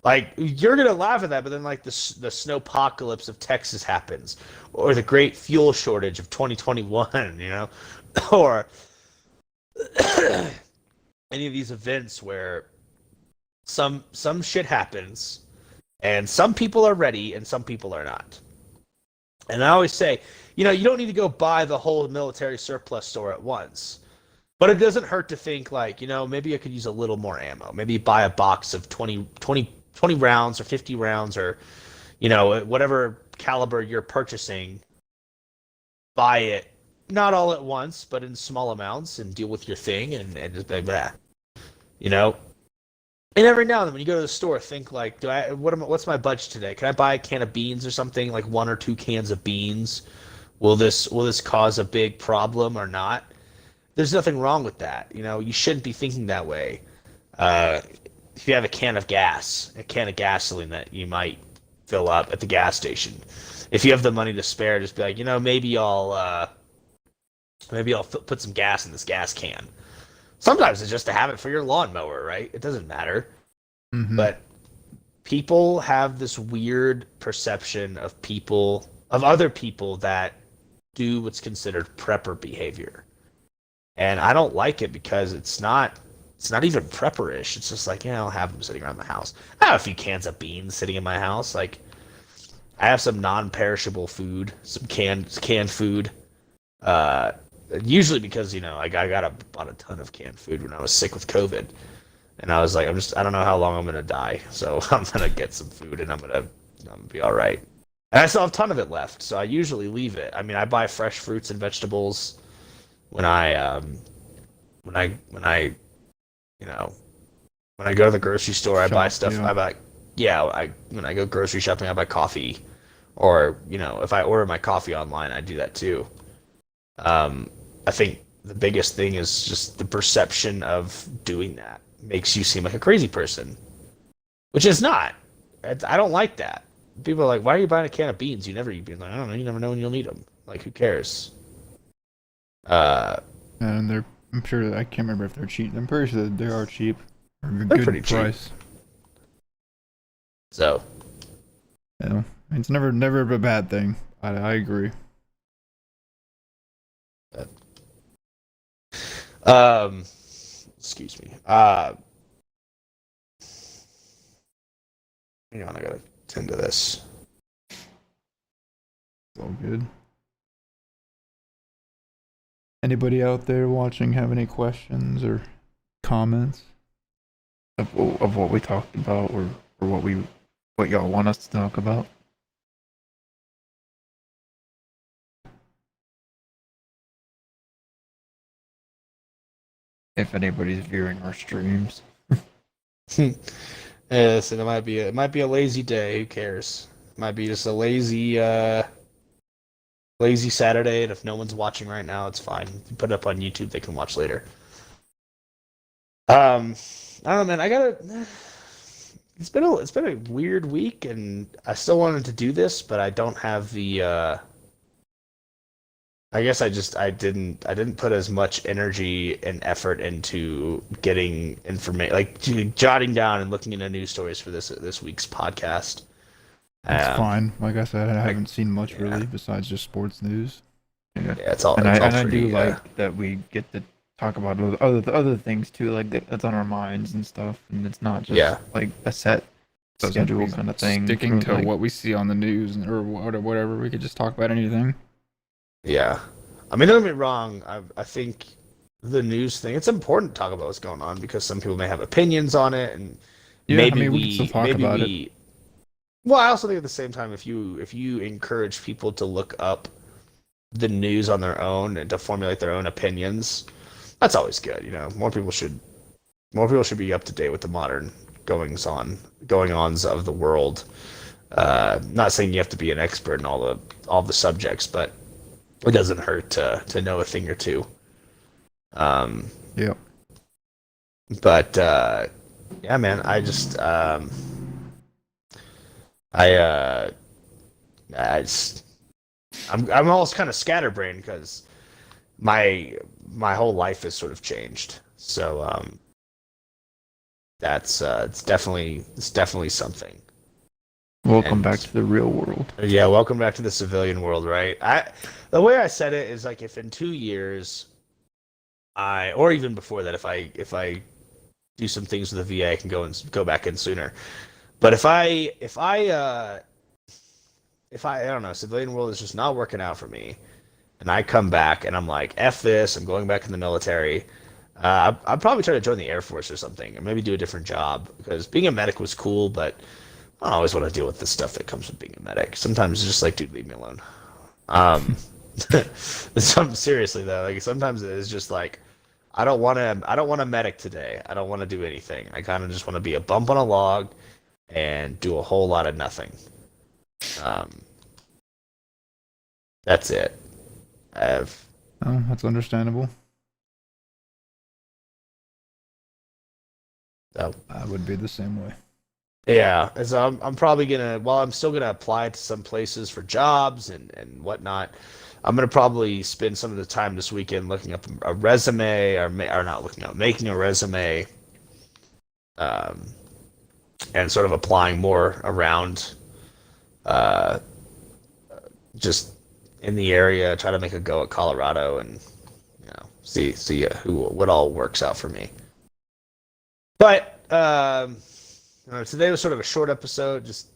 Like, you're gonna laugh at that, but then like the snowpocalypse of Texas happens, or the great fuel shortage of 2021, you know, or any of these events where some shit happens, and some people are ready and some people are not. And I always say, you know, you don't need to go buy the whole military surplus store at once. But it doesn't hurt to think like, you know, maybe I could use a little more ammo. Maybe buy a box of 20 rounds or 50 rounds or, you know, whatever caliber you're purchasing. Buy it, not all at once, but in small amounts and deal with your thing and just like that. You know? And every now and then when you go to the store, think like, what's my budget today? Can I buy a can of beans or something, like 1 or 2 cans of beans? Will this cause a big problem or not? There's nothing wrong with that. You know, you shouldn't be thinking that way. If you have a can of gasoline that you might fill up at the gas station, if you have the money to spare, just be like, you know, maybe I'll put some gas in this gas can. Sometimes it's just to have it for your lawnmower, right? It doesn't matter. Mm-hmm. But people have this weird perception of other people that do what's considered prepper behavior. And I don't like it because it's not even prepperish. It's just like, I'll have them sitting around the house. I have a few cans of beans sitting in my house. Like, I have some non-perishable food, some canned food. Usually because, you know, I bought a ton of canned food when I was sick with COVID. And I was like, I don't know how long I'm going to die. So I'm going to get some food and I'm going to be all right. And I still have a ton of it left. So I usually leave it. I mean, I buy fresh fruits and vegetables when I go to the grocery store, I buy stuff. Yeah. When I go grocery shopping, I buy coffee, or, you know, if I order my coffee online, I do that too. I think the biggest thing is just the perception of doing that makes you seem like a crazy person, which is not. I don't like that. People are like, "Why are you buying a can of beans? You never eat beans." Like, I don't know. You never know when you'll need them. Like, who cares? And I'm sure, I can't remember if they're cheap. I'm pretty sure that they are cheap. They're pretty price. cheap. So, yeah, it's never a bad thing. I agree. Excuse me. Hang on, I gotta tend to this. It's all good. Anybody out there watching have any questions or comments of what we talked about, or what y'all want us to talk about? if anybody's viewing our streams. Yeah, listen, it might be a lazy day. Who cares? It might be just a lazy Saturday, and if no one's watching right now, it's fine. You put it up on YouTube, they can watch later. I don't know, man. It's been a weird week, and I still wanted to do this, but I don't have the. I guess I didn't put as much energy and effort into getting information, like jotting down and looking into news stories for this week's podcast. That's fine. Like I said, I haven't seen much really besides just sports news. Yeah, it's all. And It's all I pretty, do like that we get to talk about other things too, like that's on our minds and stuff, and it's not just like a set schedule kind of thing. Sticking to like, what we see on the news or whatever, we could just talk about anything. Yeah, I mean, don't get me wrong. I think the news thing, it's important to talk about what's going on because some people may have opinions on it, and maybe we can still talk about it. Well, I also think at the same time, if you encourage people to look up the news on their own and to formulate their own opinions, that's always good. You know, more people should be up to date with the modern goings ons of the world. Not saying you have to be an expert in all the subjects, but it doesn't hurt to know a thing or two. Yeah. But yeah, man, I just I'm almost kind of scatterbrained because my whole life has sort of changed. So that's it's definitely something. Welcome back to the real world. Yeah, welcome back to the civilian world, right? The way I said it is like if in 2 years or even before that, if I do some things with the VA, I can go back in sooner. But if I don't know, civilian world is just not working out for me, and I come back and I'm like, F this, I'm going back in the military. I'd probably try to join the Air Force or something, or maybe do a different job, because being a medic was cool, but I don't always want to deal with the stuff that comes with being a medic. Sometimes it's just like, dude, leave me alone. Seriously though, like sometimes it is just like, I don't want a medic today. I don't want to do anything. I kind of just want to be a bump on a log and do a whole lot of nothing. That's it. Oh, that's understandable. So, I would be the same way. yeah, so I'm probably gonna. While I'm still gonna apply to some places for jobs and whatnot, I'm gonna probably spend some of the time this weekend looking up a resume, or not looking up, making a resume, and sort of applying more around, just in the area. Try to make a go at Colorado, and see what all works out for me. But today was sort of a short episode. Just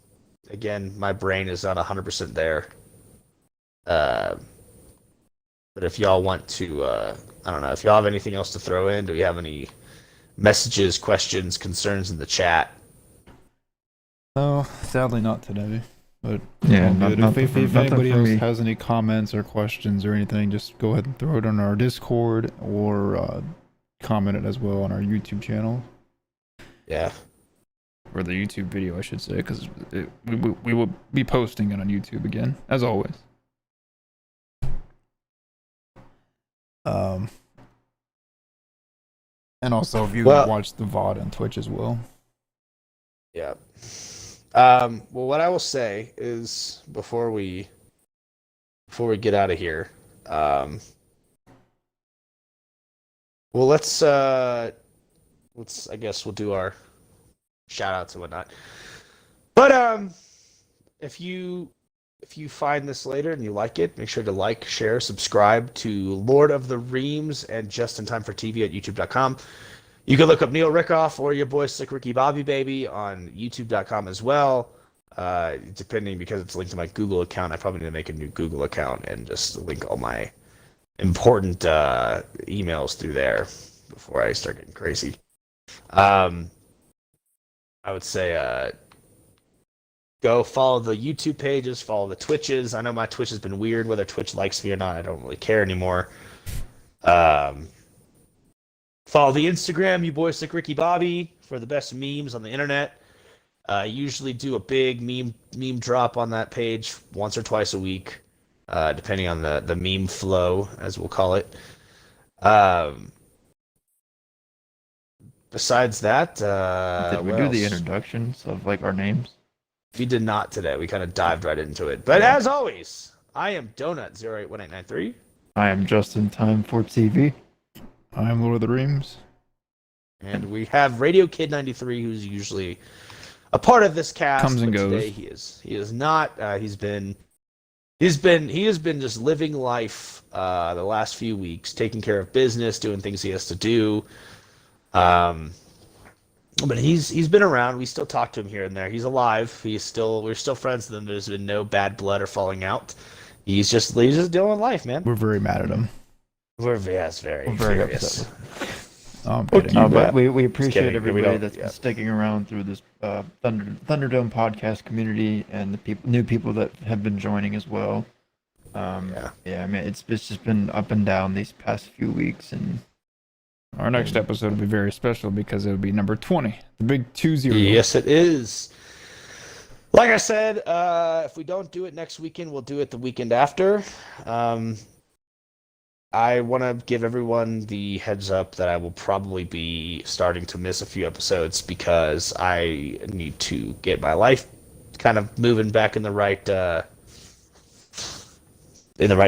again, my brain is not 100% there. But if y'all want to, I don't know, if y'all have anything else to throw in, do we have any messages, questions, concerns in the chat? No, sadly not today. But yeah, if anybody else has any comments or questions or anything, just go ahead and throw it on our Discord or comment it as well on our YouTube channel. Yeah. Or the YouTube video, I should say, because we will be posting it on YouTube again, as always. And also, if you watch the VOD on Twitch as well. Yeah. Well, what I will say is before we get out of here, well, let's I guess we'll do our shout outs and whatnot. But if you find this later and you like it, make sure to like, share, subscribe to Lord of the Reams and Just in Time for TV at youtube.com. You can look up Neil Rickoff or your boy Slick Ricky Bobby Baby on youtube.com as well. Depending, because it's linked to my Google account, I probably need to make a new Google account and just link all my important emails through there before I start getting crazy. I would say go follow the YouTube pages, follow the Twitches. I know my Twitch has been weird, whether Twitch likes me or not. I don't really care anymore. Follow the Instagram, you boys like Ricky Bobby, for the best memes on the internet. Usually do a big meme drop on that page once or twice a week, depending on the meme flow, as we'll call it. Besides that, Did we what do the else? introductions of like our names? We did not today. We kind of dived right into it. But as always, I am Donut081893. I am just in time for TV. I'm Lord of the Rings. And we have Radio Kid 93, who's usually a part of this cast. Comes and but goes. Today he is not. He has been just living life the last few weeks, taking care of business, doing things he has to do. But he's been around. We still talk to him here and there. He's alive. We're still friends with him. There's been no bad blood or falling out. He's just dealing with life, man. We're very mad at him. We're very furious. upset. I'm kidding. But we appreciate kidding. everybody that's been sticking around through this Thunderdome podcast community and the new people that have been joining as well. I mean, it's just been up and down these past few weeks, and Our next episode will be very special because it'll be number 20, the big 20. Yes, it is. Like I said, if we don't do it next weekend, we'll do it the weekend after. I want to give everyone the heads up that I will probably be starting to miss a few episodes because I need to get my life kind of moving back in the right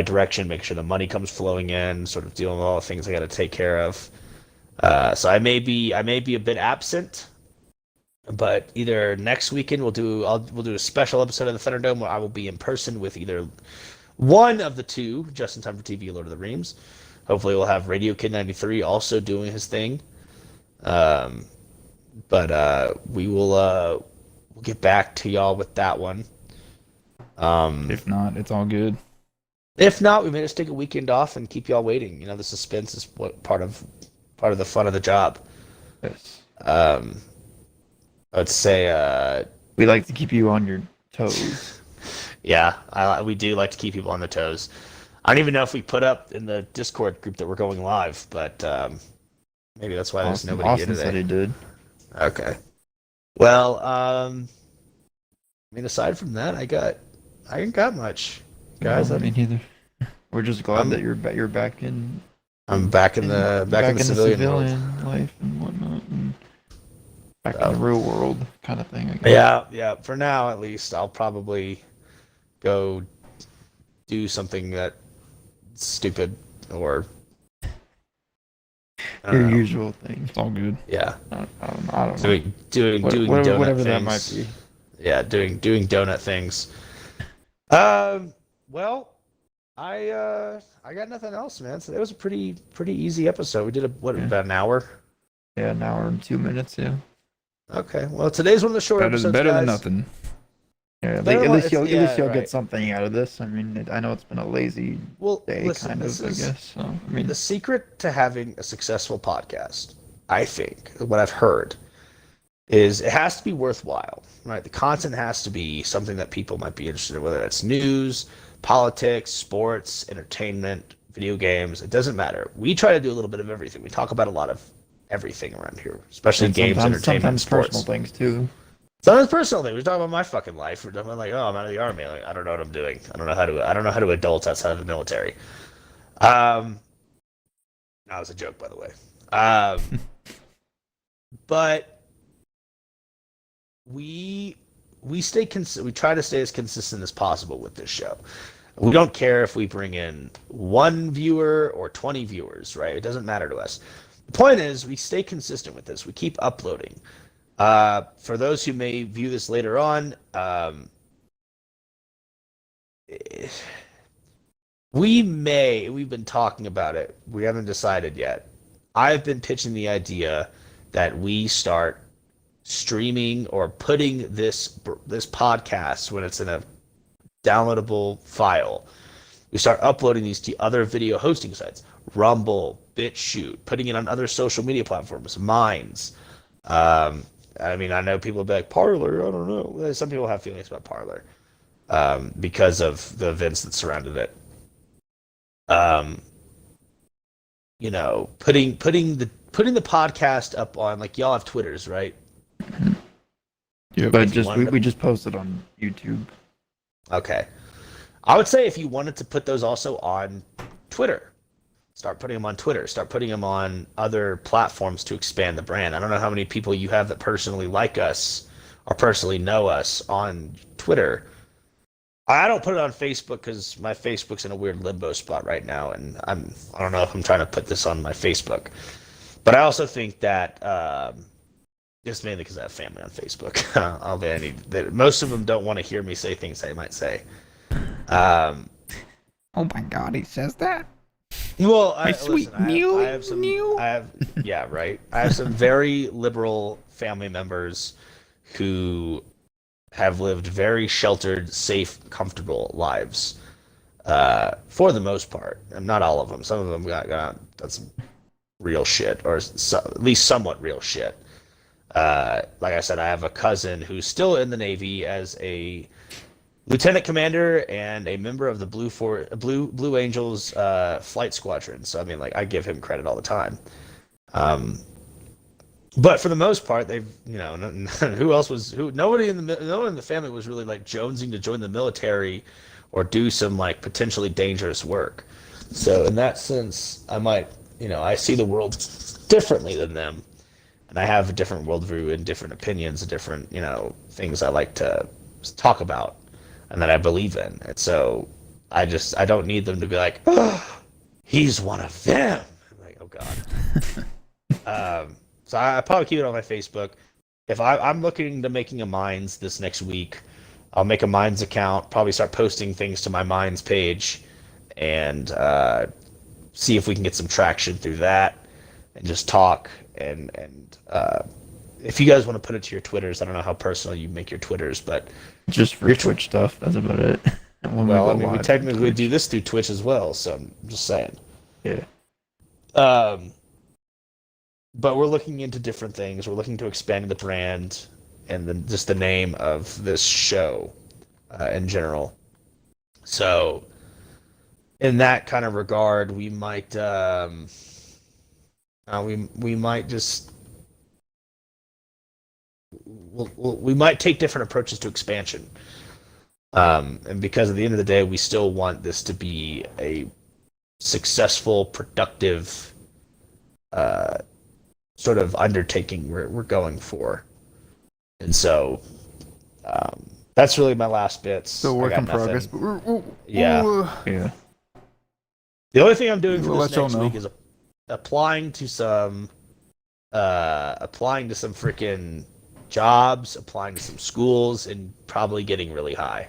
direction, make sure the money comes flowing in, sort of dealing with all the things I got to take care of. So I may be a bit absent, but either next weekend we'll do a special episode of the Thunderdome where I will be in person with either one of the two, Just in Time for TV, Lord of the Rings. Hopefully we'll have Radio Kid 93 also doing his thing. But we will we'll get back to y'all with that one. If not, it's all good. If not, we may just take a weekend off and keep y'all waiting. You know, the suspense is what part of the fun of the job. yes, I'd say we like to keep you on your toes. yeah, we do like to keep people on their toes. I don't even know if we put up in the Discord group that we're going live, but maybe that's why there's nobody Austin here said today. he did. Okay. Well, I mean, aside from that, I ain't got much, guys. No, me neither. We're just glad that you're back in. I'm back in the civilian world. life and whatnot, and back in the real world kind of thing. I guess. Yeah. For now, at least, I'll probably go do something that's stupid or Your usual thing. It's all good. Yeah. I don't know. Doing donut whatever things. that might be. Yeah, doing donut things. Well, I got nothing else, man. So it was a pretty easy episode. We did about an hour. Yeah, an hour and 2 minutes. Yeah. Okay. Well, today's one of the short episodes, Better than guys. nothing. Yeah, at Better least you'll right. get something out of this. I mean, I know it's been a lazy day, listen, kind of. I guess. So, I mean, the secret to having a successful podcast, I think, what I've heard, is it has to be worthwhile, right? The content has to be something that people might be interested in, whether it's news, politics, sports, entertainment, video games. It doesn't matter. We try to do a little bit of everything. We talk about a lot of everything around here, especially games, entertainment, sports. Personal things too. Sometimes personal things. We're talking about my fucking life. We're talking about like, oh, I'm out of the army. Like, I don't know what I'm doing. I don't know how to adult outside of the military. That was a joke, by the way. But we try to stay as consistent as possible with this show. We don't care if we bring in 1 viewer or 20 viewers, right? It doesn't matter to us. The point is, we stay consistent with this. We keep uploading. For those who may view this later on, we've been talking about it. We haven't decided yet. I've been pitching the idea that we start streaming or putting this podcast, when it's in a downloadable file, we start uploading these to other video hosting sites, Rumble, BitChute, putting it on other social media platforms, Minds. I mean, I know people will be like, Parler, I don't know. Some people have feelings about Parler because of the events that surrounded it. You know, putting putting the podcast up on, like, y'all have Twitters, right? Yep. But If you just wanted we just posted on YouTube. Okay. I would say if you wanted to put those also on Twitter, start putting them on Twitter, start putting them on other platforms to expand the brand. I don't know how many people you have that personally like us or personally know us on Twitter. I don't put it on Facebook because my Facebook's in a weird limbo spot right now, and I don't know if I'm trying to put this on my Facebook. But I also think that just mainly because I have family on Facebook. Most of them don't want to hear me say things they might say. Oh my God, he says that. Well, My sweet Mew. I have some very liberal family members who have lived very sheltered, safe, comfortable lives, for the most part. And not all of them. Some of them got done some real shit, or at least somewhat real shit. Like I said, I have a cousin who's still in the Navy as a lieutenant commander and a member of the Blue Angels flight squadron. So I mean, like, I give him credit all the time. But for the most part, they've, nobody in the family was really like jonesing to join the military or do some like potentially dangerous work. So in that sense, I see the world differently than them, and I have a different worldview and different opinions and different, things I like to talk about and that I believe in. And so I don't need them to be like, oh, he's one of them. I'm like, oh God. So I probably keep it on my Facebook. If I'm looking to making a Minds this next week, I'll make a Minds account, probably start posting things to my Minds page, and see if we can get some traction through that, and just talk. And if you guys want to put it to your Twitters, I don't know how personal you make your Twitters, but Just for Twitch stuff, that's about it. Well, I mean, we technically do this through Twitch as well, so I'm just saying. Yeah. But we're looking into different things. We're looking to expand the brand and then just the name of this show in general. So, in that kind of regard, we might we might take different approaches to expansion. And because at the end of the day, we still want this to be a successful, productive sort of undertaking we're going for. And so that's really my last bits. Still work in progress. But Yeah. Yeah. The only thing I'm doing for We'll this let y'all next know. week is applying to some freaking jobs, applying to some schools, and probably getting really high.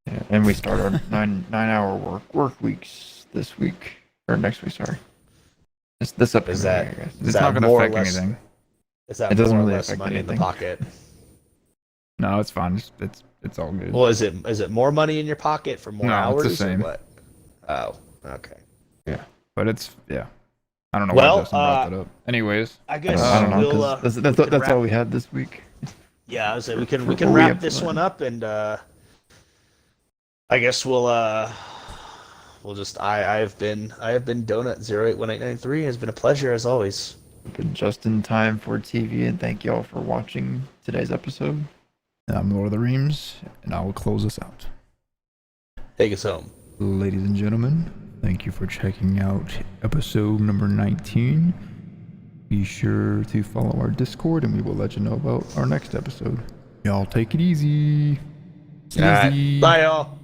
Yeah. And we start our 9-hour work weeks this week, or next week, sorry. This upcoming week, I guess. It's not going to more or affect less- anything. Is that It doesn't more or really less affect money in the anything. pocket? No, it's fine. It's all good. Well, is it more money in your pocket for more No, hours? it's the same. Or what? Oh, okay. But it's, yeah. I don't know Well, why Justin brought that up. Anyways, I guess I don't know, we'll. 'cause we that's can all wrap- we had this week. Yeah, I was saying we can For what we wrap have this planned. one up, and I guess we'll just I have been Donut081893. It's been a pleasure as always. But just in time for TV, and thank you all for watching today's episode. I'm Lord of the Reams, and I will close us out. Take us home. Ladies and gentlemen, thank you for checking out episode number 19. Be sure to follow our Discord, and we will let you know about our next episode. Y'all take it easy. All right. Easy. Bye, y'all.